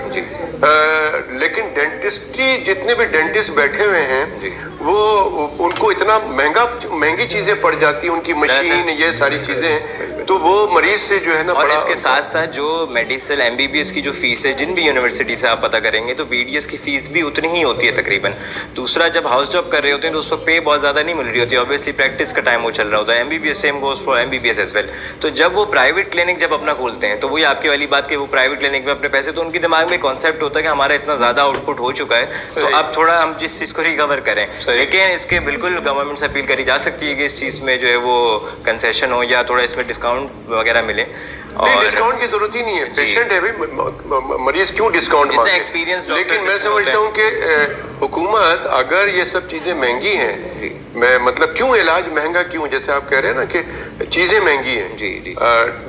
लेकिन डेंटिस्ट्री जितने भी डेंटिस्ट बैठे हुए हैं वो उनको इतना महंगी चीजें पड़ जाती है, उनकी मशीन ये सारी चीजें, तो वो मरीज से जो है ना। और इसके साथ साथ जो मेडिसिन MBBS की जो फीस है जिन भी यूनिवर्सिटी से आप पता करेंगे तो BDS की फीस भी उतनी ही होती है तकरीबन। दूसरा जब हाउस जॉब कर रहे होते हैं तो उस वक्त पे बहुत ज़्यादा नहीं मिल रही होती, ऑब्वियसली प्रैक्टिस का टाइम वो चल रहा होता है। MBBS same goes for MBBS as well. तो जब वो प्राइवेट क्लिनिक जब अपना खोलते हैं तो वही आपकी वाली बात कि वो प्राइवेट क्लिनिक में अपने पैसे, तो उनके दिमाग में कॉन्सेप्ट होता है कि हमारा इतना ज़्यादा आउटपुट हो चुका है तो अब थोड़ा हम जिस चीज़ को रिकवर करें। लेकिन इसके बिल्कुल गवर्नमेंट से अपील करी जा सकती है कि इस चीज़ में जो है वो कंसेशन हो या थोड़ा इसमें डिस्काउंट वगैरह मिले। और डिस्काउंट की जरूरत ही नहीं है, पेशेंट है भाई, मरीज क्यों डिस्काउंट मांगे? एक्सपीरियंस। लेकिन मैं समझता हूँ कि हुकूमत अगर ये सब चीजें महंगी हैं, मैं मतलब क्यों इलाज महंगा क्यों, जैसे आप कह रहे हैं ना कि चीजें महंगी हैं।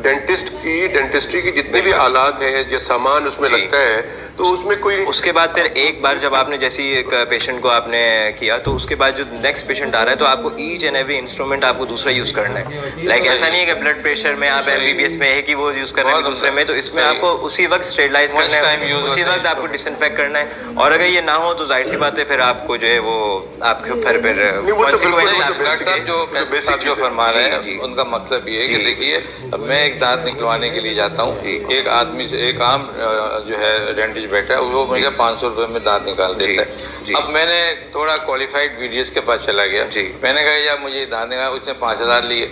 डेंटिस्ट्री की जितने भी आलात हैं, जो सामान उसमें लगता है, तो उसमें कोई उसके बाद फिर एक बार जब आपने जैसी एक पेशेंट को आपने किया तो उसके बाद जो नेक्स्ट पेशेंट आ रहा है तो आपको ईच एंड एवरी इंस्ट्रूमेंट आपको दूसरा यूज करना है। लाइक ऐसा नहीं है कि ब्लड प्रेशर में आप MBBS में है कि वो यूज कर रहे हैं दूसरे में, तो इसमें आपको उसी वक्त स्टेरिलाइज करना है, उसी वक्त आपको डिसइंफेक्ट करना है। और अगर ये ना हो तो जाहिर सी बात है फिर आपको जो है वो आपके ऊपर फिर जो फरमा रहे हैं उनका मतलब ये है कि देखिए अब मैं एक दांत निकलवाने के लिए जाता हूँ, एक आदमी से एक आम जो है डेंटिस्ट बैठा है वो मुझे 500 रुपये में दांत निकाल देता है। अब मैंने थोड़ा क्वालिफाइड BDS के पास चला गया, मैंने कहा यार मुझे दांत निकाल, उसने 5,000 लिए,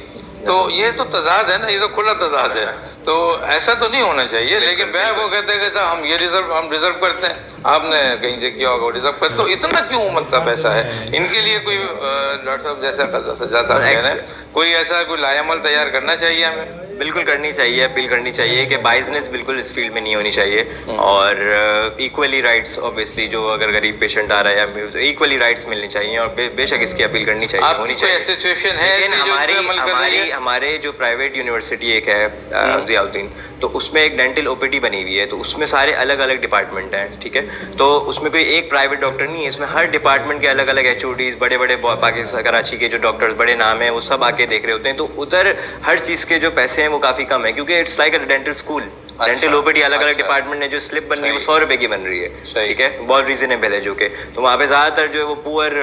तो ये तो तजाद है ना, ये तो खुला तजाद है, तो ऐसा तो नहीं होना चाहिए। लेकिन मैं वो कहते हैं कि हम ये हम रिजर्व करते हैं, आपने कहीं से किया होगा रिजर्व करते, तो इतना क्यों मतलब ऐसा है? इनके लिए कोई डॉक्टर साहब जैसा सजाता है कोई ऐसा कोई लायामल तैयार करना चाहिए हमें। बिल्कुल करनी चाहिए, अपील करनी चाहिए कि बाइजनेस बिल्कुल इस फील्ड में नहीं होनी चाहिए और इक्वली राइट्स ऑब्वियसली जो अगर गरीब पेशेंट आ रहा है या इक्वली राइट्स मिलनी चाहिए और बेशक इसकी अपील करनी चाहिए, होनी चाहिए। सिचुएशन है लेकिन ऐसी जो हमारी अमल कर रही है? हमारे जो प्राइवेट यूनिवर्सिटी एक है ज़ियाउद्दीन, तो उसमें एक डेंटल ओपीडी बनी हुई है, तो उसमें सारे अलग अलग डिपार्टमेंट हैं, ठीक है। तो उसमें कोई एक प्राइवेट डॉक्टर नहीं है, इसमें हर डिपार्टमेंट के अलग अलग HODs, बड़े बड़े पाकिस्तान कराची के जो डॉक्टर्स बड़े नाम हैं वो सब आके देख रहे होते हैं। तो उधर हर चीज़ के जो पैसे हैं वो काफ़ी कम है, क्योंकि it's like a dental school. Dental OPD अलग अलग डिपार्टमेंट ने जो स्लिप बन रही है वो 100 रुपए की बन रही है, ठीक है, बहुत रीजनेबल है जो कि। तो वहाँ पे ज़्यादातर जो है वो पुअर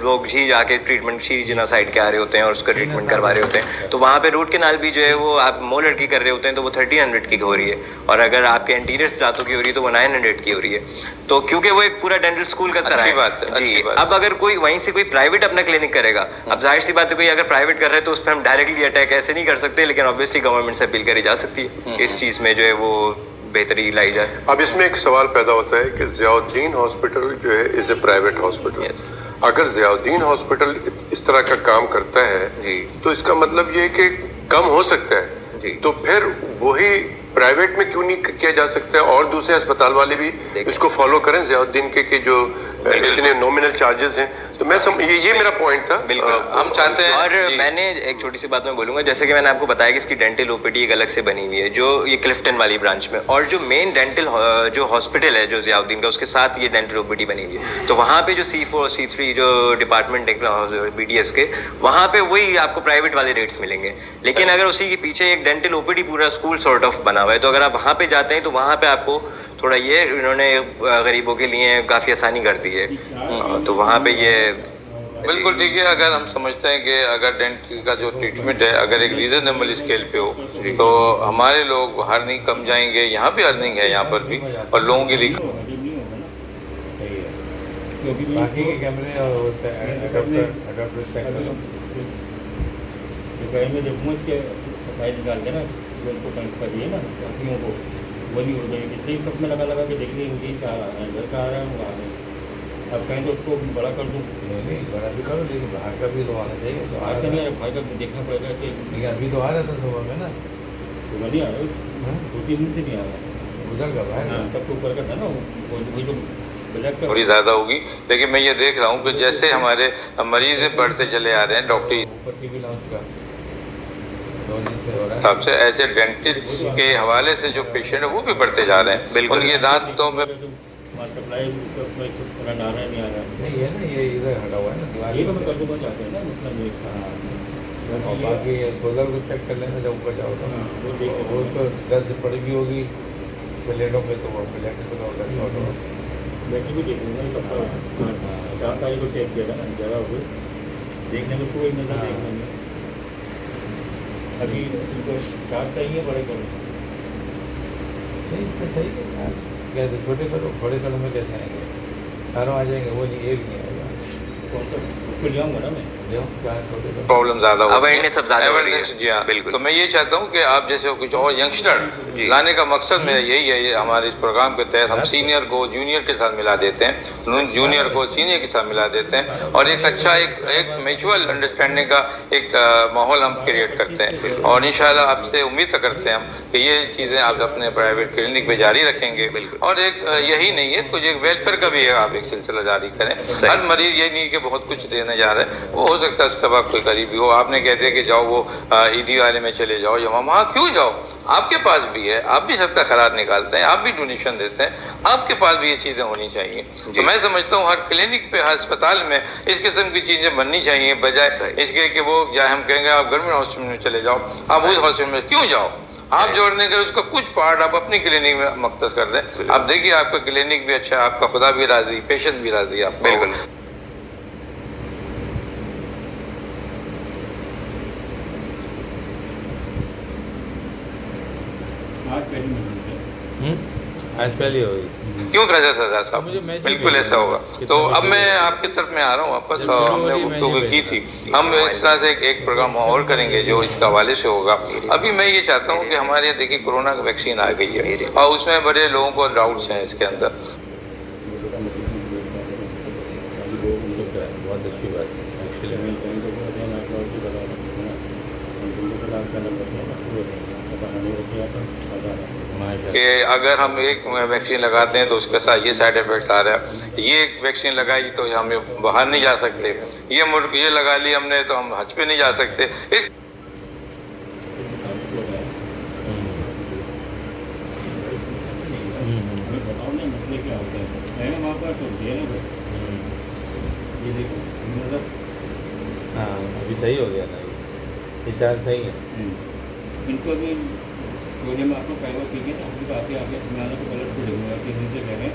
लोग ही जाके ट्रीटमेंट शीरीजना साइड के आ रहे होते हैं और उसका ट्रीटमेंट करवा रहे होते हैं। तो वहाँ पे रूट केनाल भी जो है वो आप मोलर की कर रहे होते हैं तो वो 1300 की हो रही है, और अगर आपके एंटीरियर दांतों की हो रही है तो वो 900 की हो रही है। तो क्योंकि वो एक पूरा डेंटल स्कूल का तरह है। बात है, जी। अब अगर कोई वहीं से कोई प्राइवेट अपना क्लिनिक करेगा, अब जाहिर सी बात है कोई अगर प्राइवेट कर रहा है तो उस पर हम डायरेक्टली अटैक ऐसे नहीं कर सकते, लेकिन ऑब्वियसली गवर्नमेंट से अपील करी जा सकती है इस चीज़ में जो है वो बेहतरी लाई जाए। अब इसमें एक सवाल पैदा होता है कि ज़ियाउद्दीन हॉस्पिटल जो है इज़ ए प्राइवेट हॉस्पिटल। अगर ज़ियाउद्दीन हॉस्पिटल इस तरह का काम करता है जी, तो इसका मतलब ये कि कम हो सकता है जी। तो फिर वही प्राइवेट में क्यों नहीं किया जा सकता है और दूसरे अस्पताल वाले भी इसको फॉलो करें ज़ियाउद्दीन के जो इतने नॉमिनल चार्जेस हैं। तो मैं ये मेरा पॉइंट था। बिल्कुल हम चाहते हैं। और मैंने एक छोटी सी बात मैं बोलूँगा, जैसे कि मैंने आपको बताया कि इसकी डेंटल ओपीडी एक अलग से बनी हुई है जो ये क्लिफ्टन वाली ब्रांच में, और जो मेन डेंटल जो हॉस्पिटल है जो ज़ियाउद्दीन का उसके साथ ये डेंटल ओपीडी बनी हुई है। तो वहाँ पे जो C4 C3 जो डिपार्टमेंट है BDS के, वहाँ पे वही आपको प्राइवेट वाले रेट्स मिलेंगे। लेकिन अगर उसी के पीछे एक डेंटल ओपीडी पूरा स्कूल सॉर्ट ऑफ बना हुआ है, तो अगर आप वहाँ पे जाते हैं तो वहाँ पे आपको थोड़ा ये इन्होंने गरीबों के लिए काफ़ी आसानी कर दी है। तो वहाँ पे ये बिल्कुल ठीक है। अगर हम समझते हैं कि अगर डेंटल का जो ट्रीटमेंट है अगर एक रीजनेबल स्केल पे हो तो हमारे लोग अर्निंग कम जाएंगे, यहाँ भी अर्निंग है यहाँ पर भी, और लोगों के लिए बाकी के कैमरे और अडॉप्टर सेक्टर में जब मुझ के सफाई निकालते ना उनको कहीं कर दिए ना अपनियों को वही हो गई कि सब में लगा लगा के देख लीजिए इनकी क्या आ रहा है, घर का आ रहा है वो आ रहा है। अब कहीं तो उसको बड़ा कर दूँ, नहीं बड़ा भी करो, लेकिन बाहर का भी तो आना चाहिए। तो बाहर का नहीं आ रहा, बाहर का देखना पड़ेगा कि लेकिन अभी तो आ रहा था सुबह में ना, सुबह नहीं आ रहा, 2-3 दिन से नहीं आ रहा उधर का बाहर। हाँ, तब तो ऊपर का था ना वही जो ब्लैक का थोड़ी ज़्यादा होगी। लेकिन मैं ये देख रहा हूँ कि जैसे हमारे मरीज बढ़ते चले आ रहे हैं डॉक्टर ऊपर की भी लॉन्च का 2 दिन से हो रहा है हिसाब से, ऐसे डेंटिस्ट के हवाले से जो पेशेंट है वो भी बढ़ते जा रहे हैं। बिल्कुल। उनके दांतों में सप्लाई आ रहा है नहीं आ रहा है, नहीं है ना, ये इधर हटा हुआ है ना दीवार ये तो मैं कर दूँगा चाहते हैं ना मतलब ये और बाकी सोलर को चेक कर लेना जब ऊपर जाओ तो वो देख वो तो दर्द पड़ी भी होगी प्लेटों पे, तो वो प्लेट पे तो दर्द बैटरी भी देख लूँगा कब 4 तारीख को चेक किया था ना, ज़्यादा हो देखने में कोई नजर देखने में अभी उनको 4 चाहिए बड़े करो नहीं तो सही है यार, कैसे छोटे करो बड़े करो में कैसे आएंगे, चारों आ जाएंगे, वो नहीं एक नहीं आएगा। कौन सा उसको ले आऊँगा ना मैं, ले आओ चार छोटे करो। प्रॉब्लम ज़्यादा होती है। Awareness अब ज़्यादा हो रही है। Awareness, जी हाँ बिल्कुल। तो मैं ये चाहता हूँ कि आप जैसे कुछ और यंगस्टर लाने का मकसद मेरा यही है। ये हमारे इस प्रोग्राम के तहत हम सीनियर को जूनियर के साथ मिला देते हैं, जूनियर को सीनियर के साथ मिला देते हैं, और एक अच्छा एक म्यूचुअल अंडरस्टैंडिंग का एक माहौल हम क्रिएट करते हैं। और इंशाल्लाह आपसे उम्मीद करते हैं हम कि ये चीज़ें आप अपने प्राइवेट क्लिनिक में जारी रखेंगे। और एक यही नहीं है, कुछ एक वेलफेयर का भी है, आप एक सिलसिला जारी करें। हर मरीज ये नहीं कि बहुत कुछ देने जा रहे हैं, वो हो सकता है उसके बाद कोई करीबी हो, आपने कहते हैं कि जाओ वो ईदी वाले में चले जाओ, या वहाँ क्यों जाओ, आपके पास भी है, आप भी सबका खराज निकालते हैं, आप भी डोनेशन देते हैं, आपके पास भी ये चीज़ें होनी चाहिए। तो मैं समझता हूँ हर क्लिनिक पे, हर अस्पताल में इस किस्म की चीज़ें बननी चाहिए, बजाय इसके कि वो चाहे हम कहेंगे आप गवर्नमेंट हॉस्पिटल में चले जाओ, आप उस हॉस्पिटल में क्यों जाओ, आप जोड़ने के उसका कुछ पार्ट आप अपनी क्लिनिक में मख्तस कर दें। आप देखिए आपका क्लिनिक भी अच्छा है, आपका खुदा भी राजी, पेशेंट भी राजी, आप बिल्कुल। आज पहली मिल आज पहले होगी क्यों कहा सजा साहब, मुझे मैसेज बिल्कुल ऐसा होगा। तो अब मैं आपकी तरफ में आ रहा हूँ वापस, और हमने गुफ्तगू की थी, हम इस तरह से एक प्रोग्राम और करेंगे जो इसका हवाले से होगा। अभी मैं ये चाहता हूँ कि हमारे यहाँ देखिए कोरोना की वैक्सीन आ गई है, और उसमें बड़े लोगों को डाउट्स हैं इसके अंदर। बहुत अच्छी बात है एक्चुअली। कि अगर हम एक वैक्सीन लगाते हैं तो उसके साथ ये साइड इफेक्ट्स आ रहा है, ये एक वैक्सीन लगाई तो हम बाहर नहीं जा सकते, ये लगा ली हमने तो हम हज पे नहीं जा सकते। इस हाँ अभी सही हो गया ना, विचार सही है। इनको भी बोले में आपको पहले पीके ना आपकी बातें आगे बनाने को कलर को देखूंगा कि नीचे कहें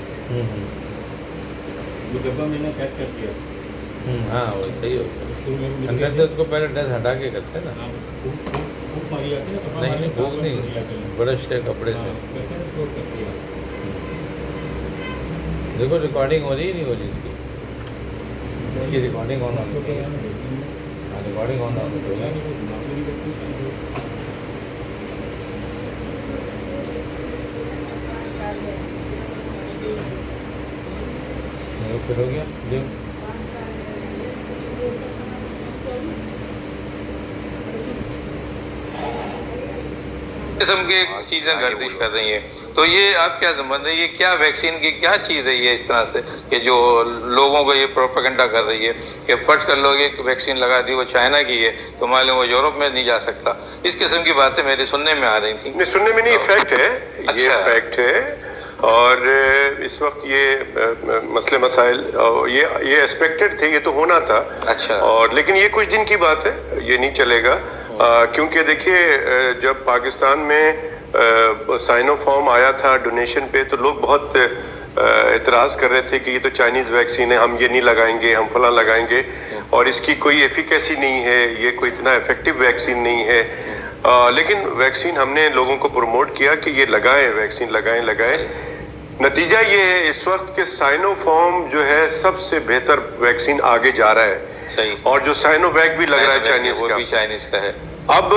वो डब्बा मैंने पैक कर दिया। हाँ वो सही हो गया। अंदर से उसको पहले ड्रेस हटा के करते हैं ना। खूब मारी जाती है ना, नहीं भूख नहीं, ब्रश से कपड़े से। देखो रिकॉर्डिंग हो रही है नहीं हो रही इसकी रिकॉर्डिंग ऑन होनी चाहिए। रिकॉर्डिंग ऑन होनी चाहिए। फिर हो गया जी। किस्म के चीज़ें गर्दिश कर रही हैं, तो ये आप क्या समझ रहे हैं, ये क्या वैक्सीन की क्या चीज़ है ये इस तरह से कि जो लोगों को ये प्रोपेगेंडा कर रही है कि फर्ज कर लो एक वैक्सीन लगा दी वो चाइना की है तो मान लो वो यूरोप में नहीं जा सकता। इस किस्म की बातें मेरे सुनने में आ रही थी। नहीं, सुनने में नहीं, फैक्ट है। अच्छा। ये फैक्ट है और इस वक्त ये मसले मसाइल ये एक्सपेक्टेड थे, ये तो होना था। अच्छा। और लेकिन ये कुछ दिन की बात है, ये नहीं चलेगा। क्योंकि देखिए जब पाकिस्तान में साइनोफार्म आया था डोनेशन पे तो लोग बहुत एतराज़ कर रहे थे कि ये तो चाइनीज़ वैक्सीन है, हम ये नहीं लगाएंगे, हम फलां लगाएंगे और इसकी कोई एफिकेसी नहीं है, ये कोई इतना इफेक्टिव वैक्सीन नहीं है। लेकिन वैक्सीन हमने लोगों को प्रमोट किया कि ये लगाएं, वैक्सीन लगाएं। नतीजा ये है इस वक्त के साइनोफार्म जो है सबसे बेहतर वैक्सीन आगे जा रहा है। सही। और जो साइनोवैक भी लग रहा है चाइनीज वो का, भी चाइनीज का है। अब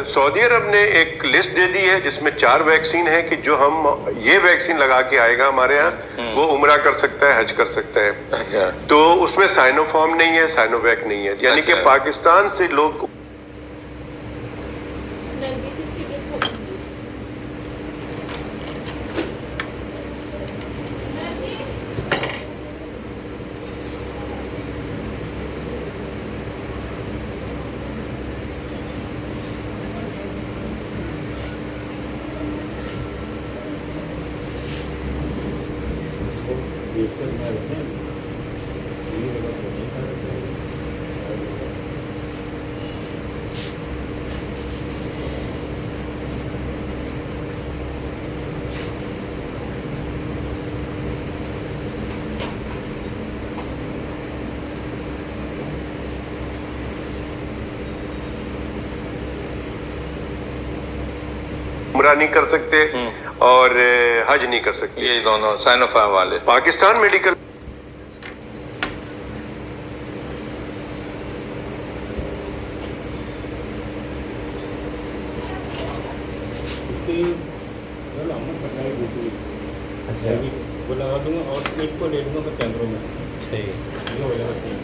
सऊदी अरब ने एक लिस्ट दे दी है जिसमें 4 वैक्सीन है कि जो हम ये वैक्सीन लगा के आएगा हमारे यहाँ वो उम्रा कर सकता है, हज कर सकता है। अच्छा। तो उसमें साइनोफार्म नहीं है, साइनोवैक नहीं है, यानी कि पाकिस्तान से लोग उम्रा नहीं कर सकते और हज नहीं कर सकते। ये दोनों साइनोफार्म वाले। पाकिस्तान मेडिकल वो लगा दूंगा और इसको ले लूँगा मैं कैमरों में। सही है। ये हो जाएगा ठीक।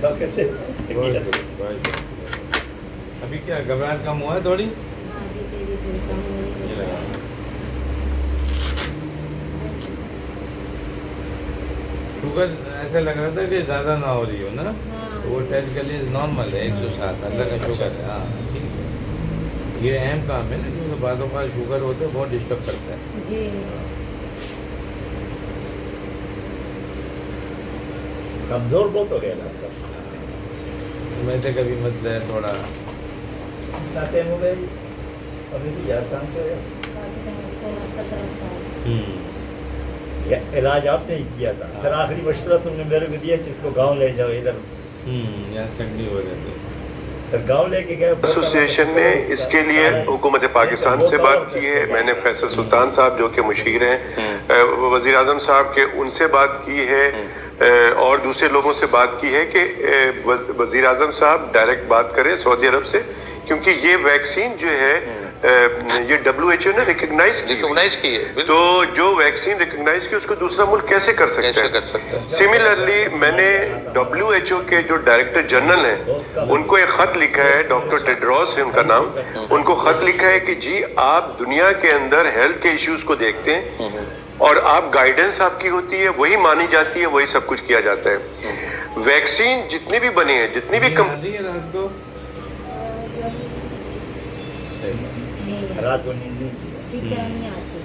सब कैसे अभी क्या घबराहट कम हुआ है थोड़ी? ये लगा शुगर ऐसा लग रहा था कि ज़्यादा ना हो रही हो ना। वो टेस्ट के लिए नॉर्मल है 107 अंदर का शुगर है। हाँ ठीक है, ये अहम काम है ना क्योंकि बातों का शुगर होते हैं बहुत डिस्टर्ब करता है जी। कमजोर बहुत हो गया ना सर। मैं तो कभी मसला है थोड़ा हो गई अभी भी याद काम कर 16-17 साल। इलाज आपने ही किया था, फिर आखिरी मशवरा तुमने मेरे को दिया कि इसको गाँव ले जाओ इधर। यहाँ ठंडी हो जाती फिर गाँव लेके गए। एसोसिएशन ने इसके लिए हुकूमत पाकिस्तान से बात की है। मैंने फैसल सुल्तान साहब जो कि मुशीर हैं वज़ीर आज़म साहब के, उनसे बात की है। और दूसरे लोगों से बात की है कि वजीर आजम साहब डायरेक्ट बात करें सऊदी अरब से, क्योंकि ये वैक्सीन जो है ये WHO ने रिकॉग्नाइज की है। तो जो वैक्सीन रिकॉग्नाइज की उसको दूसरा मुल्क कैसे कर सकता है? सिमिलरली मैंने WHO के जो डायरेक्टर जनरल हैं उनको एक खत लिखा है, डॉक्टर टेड्रोस है उनका नाम, उनको खत लिखा है कि जी आप दुनिया के अंदर हेल्थ के इश्यूज को देखते हैं और आप गाइडेंस आपकी होती है, वही मानी जाती है, वही सब कुछ किया जाता है। वैक्सीन जितनी भी बनी है, जितनी भी रात को नींद ठीक है नहीं आती।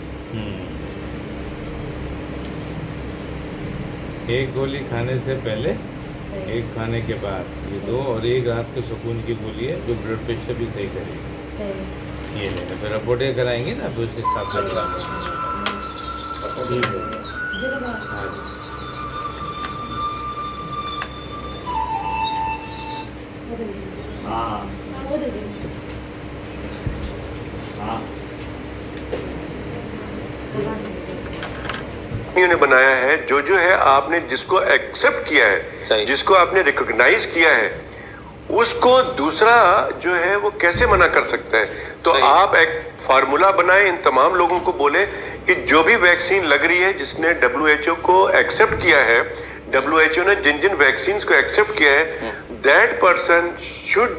एक गोली खाने से पहले, एक खाने के बाद, ये दो, और एक रात को सुकून की गोली है जो ब्लड प्रेशर भी सही करेगी। ये लेना, फिर रिपोर्टें कराएंगे ना तो उसके हिसाब से ने बनाया है, जो है आपने जिसको एक्सेप्ट किया है, जिसको आपने रिकॉग्नाइज किया है, उसको दूसरा जो है वो कैसे मना कर सकता है? तो आप एक फार्मूला बनाए, इन तमाम लोगों को बोले कि जो भी वैक्सीन लग रही है जिसने WHO को एक्सेप्ट किया है, WHO ने जिन जिन वैक्सीन को एक्सेप्ट किया है, that person should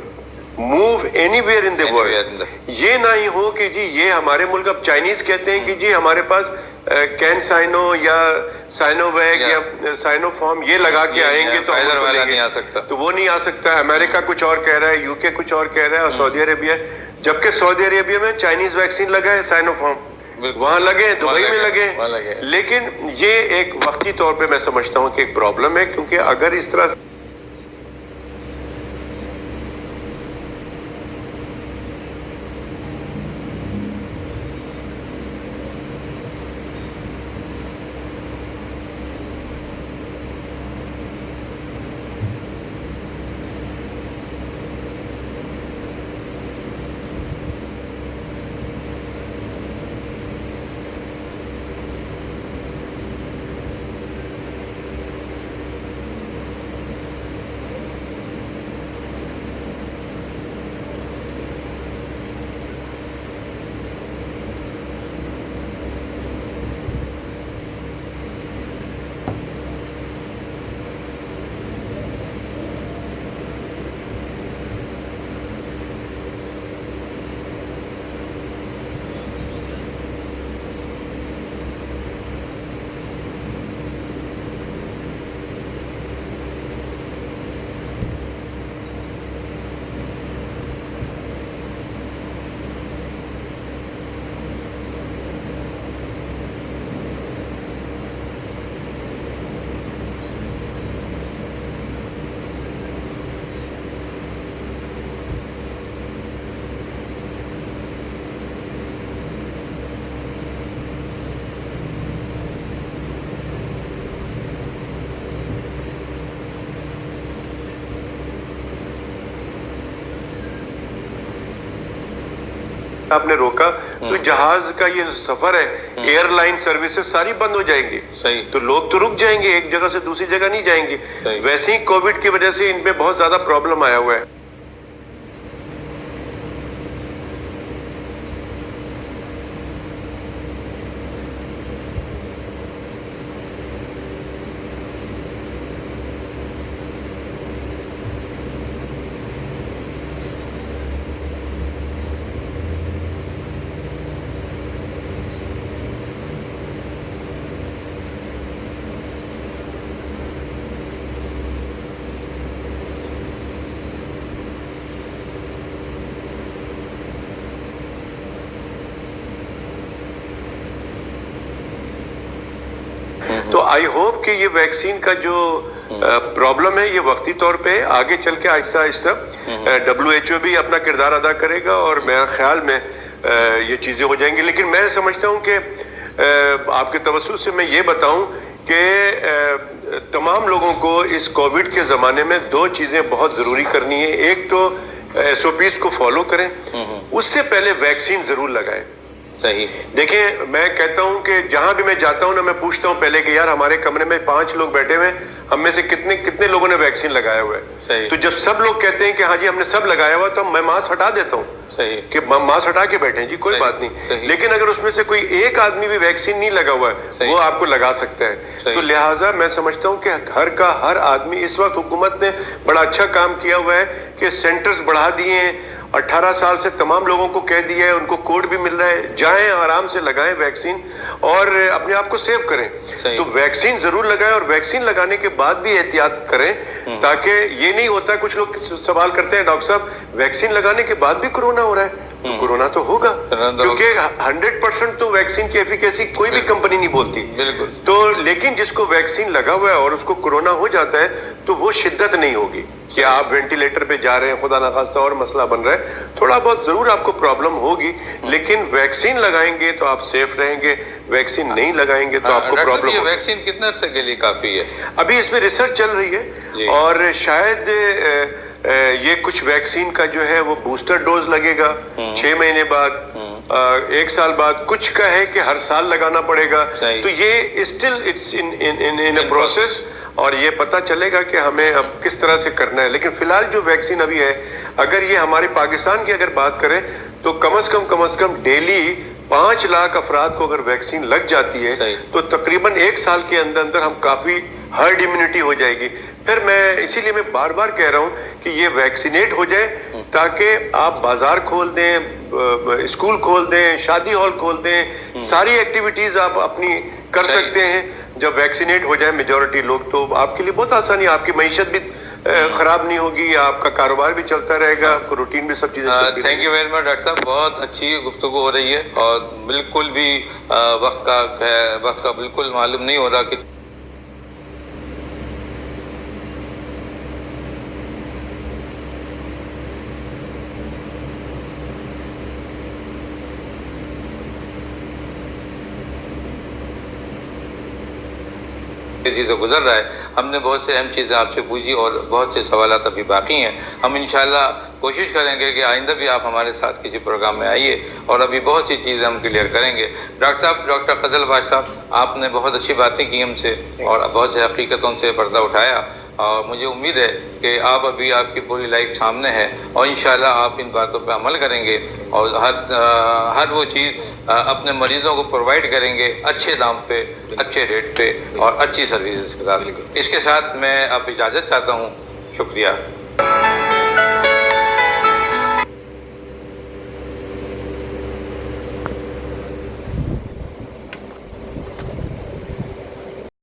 move anywhere in the world. ये ना ही हो कि जी ये हमारे मुल्क, अब चाइनीज कहते हैं कि जी हमारे पास कैन साइनो या साइनोवैक या साइनोफॉर्म ये लगा के आएंगे तो फाइजर वाला नहीं आ सकता, तो वो नहीं आ सकता। अमेरिका कुछ और कह रहा है, यूके कुछ और कह रहा है, और सऊदी अरेबिया, जबकि सऊदी अरेबिया में चाइनीज वैक्सीन लगा है साइनोफॉर्म, वहां लगे, दुबई में लगे। लेकिन ये एक वक्ती तौर पे मैं समझता हूँ कि एक प्रॉब्लम है, क्योंकि अगर इस तरह आपने रोका तो जहाज का ये सफर है, एयरलाइन सर्विसेज सारी बंद हो जाएंगी। सही। तो लोग तो रुक जाएंगे, एक जगह से दूसरी जगह नहीं जाएंगे। वैसे ही कोविड की वजह से इनमें बहुत ज्यादा प्रॉब्लम आया हुआ है। तो आई होप कि ये वैक्सीन का जो प्रॉब्लम है ये वक्ती तौर पे आगे चल के आहिस्ता आहिस्ता WHO भी अपना किरदार अदा करेगा और मेरे ख्याल में ये चीज़ें हो जाएंगी। लेकिन मैं समझता हूँ कि आपके तवज्जुह से मैं ये बताऊँ कि तमाम लोगों को इस कोविड के ज़माने में दो चीज़ें बहुत ज़रूरी करनी है। एक तो SOPs को फॉलो करें, उससे पहले वैक्सीन ज़रूर लगाएं। सही। देखिए, मैं कहता हूं कि जहां भी मैं जाता हूं ना, मैं पूछता हूं पहले कि यार हमारे कमरे में 5 लोग बैठे हुए हैं, हम में से कितने लोगों ने वैक्सीन लगाया हुआ है। सही। तो जब सब लोग कहते हैं कि हाँ जी हमने सब लगाया हुआ, तो मैं मास्क हटा देता हूँ सही कि मास्क हटा के बैठे जी, कोई सही, बात नहीं। सही। लेकिन अगर उसमें से कोई एक आदमी भी वैक्सीन नहीं लगा हुआ है, सही। वो आपको लगा सकता है। सही। तो लिहाजा मैं समझता हूँ कि घर का हर आदमी, इस वक्त हुकूमत ने बड़ा अच्छा काम किया हुआ है कि सेंटर्स बढ़ा दिए हैं, 18 साल से तमाम लोगों को कह दिया है, उनको कोड भी मिल रहा है, जाएं आराम से लगाएं वैक्सीन और अपने आप को सेव करें। तो वैक्सीन जरूर लगाएं और वैक्सीन लगाने के बाद भी एहतियात करें, ताकि ये नहीं होता। कुछ लोग सवाल करते हैं डॉक्टर साहब वैक्सीन लगाने के बाद भी कोरोना हो रहा है, तो कोरोना तो होगा, क्योंकि 100% तो वैक्सीन की एफिकेसी कोई भी कंपनी नहीं बोलती। बिल्कुल। तो लेकिन जिसको वैक्सीन लगा हुआ है और उसको कोरोना हो जाता है, तो वो शिद्दत नहीं होगी कि आप वेंटिलेटर पे जा रहे हैं, खुदा ना खास्ता और मसला बन रहा है। थोड़ा बहुत जरूर आपको प्रॉब्लम होगी, लेकिन वैक्सीन लगाएंगे तो आप सेफ रहेंगे, वैक्सीन नहीं लगाएंगे तो आपको प्रॉब्लम ये होगी। वैक्सीन कितने अरसे के लिए काफी है? अभी इसमें रिसर्च चल रही है और शायद ये कुछ वैक्सीन का जो है वो बूस्टर डोज लगेगा 6 महीने बाद, 1 साल बाद, कुछ का है कि हर साल लगाना पड़ेगा। तो ये still it's in a process और ये पता चलेगा कि हमें अब किस तरह से करना है। लेकिन फिलहाल जो वैक्सीन अभी है, अगर ये हमारे पाकिस्तान की अगर बात करें तो कम से कम डेली 5 लाख अफराद को अगर वैक्सीन लग जाती है, तो तकरीबन 1 साल के अंदर अंदर हम काफी हर्ड इम्यूनिटी हो जाएगी। फिर मैं इसीलिए मैं बार बार कह रहा हूं कि ये वैक्सीनेट हो जाए, ताकि आप बाजार खोल दें, स्कूल खोल दें, शादी हॉल खोल दें, सारी एक्टिविटीज आप अपनी कर सकते हैं। जब वैक्सीनेट हो जाए मेजॉरिटी लोग, तो आपके लिए बहुत आसानी है, आपकी मईशत भी खराब नहीं होगी, आपका कारोबार भी चलता रहेगा, आपको रूटीन भी सब चीजें चलती रहेंगी। Thank you very much doctor साहब, बहुत अच्छी गुफ्तगू हो रही है और बिल्कुल भी वक्त का बिल्कुल मालूम नहीं हो रहा कि तेजी से गुजर रहा है। हमने बहुत से अहम चीज़ें आपसे पूछी और बहुत से सवाल अभी बाकी हैं। हम इंशाल्लाह कोशिश करेंगे कि आइंदा भी आप हमारे साथ किसी प्रोग्राम में आइए और अभी बहुत सी चीज़ें हम क्लियर करेंगे। डॉक्टर साहब, डॉक्टर फजल बादशाह, आपने बहुत अच्छी बातें की हमसे और बहुत से हकीकतों से पर्दा उठाया और मुझे उम्मीद है कि आपकी पूरी लाइफ सामने है और इंशाल्लाह आप इन बातों पर अमल करेंगे और हर वो चीज़ अपने मरीज़ों को प्रोवाइड करेंगे अच्छे दाम पे, अच्छे रेट पे और अच्छी सर्विसेज के साथ। इसके साथ मैं अब इजाज़त चाहता हूँ। शुक्रिया।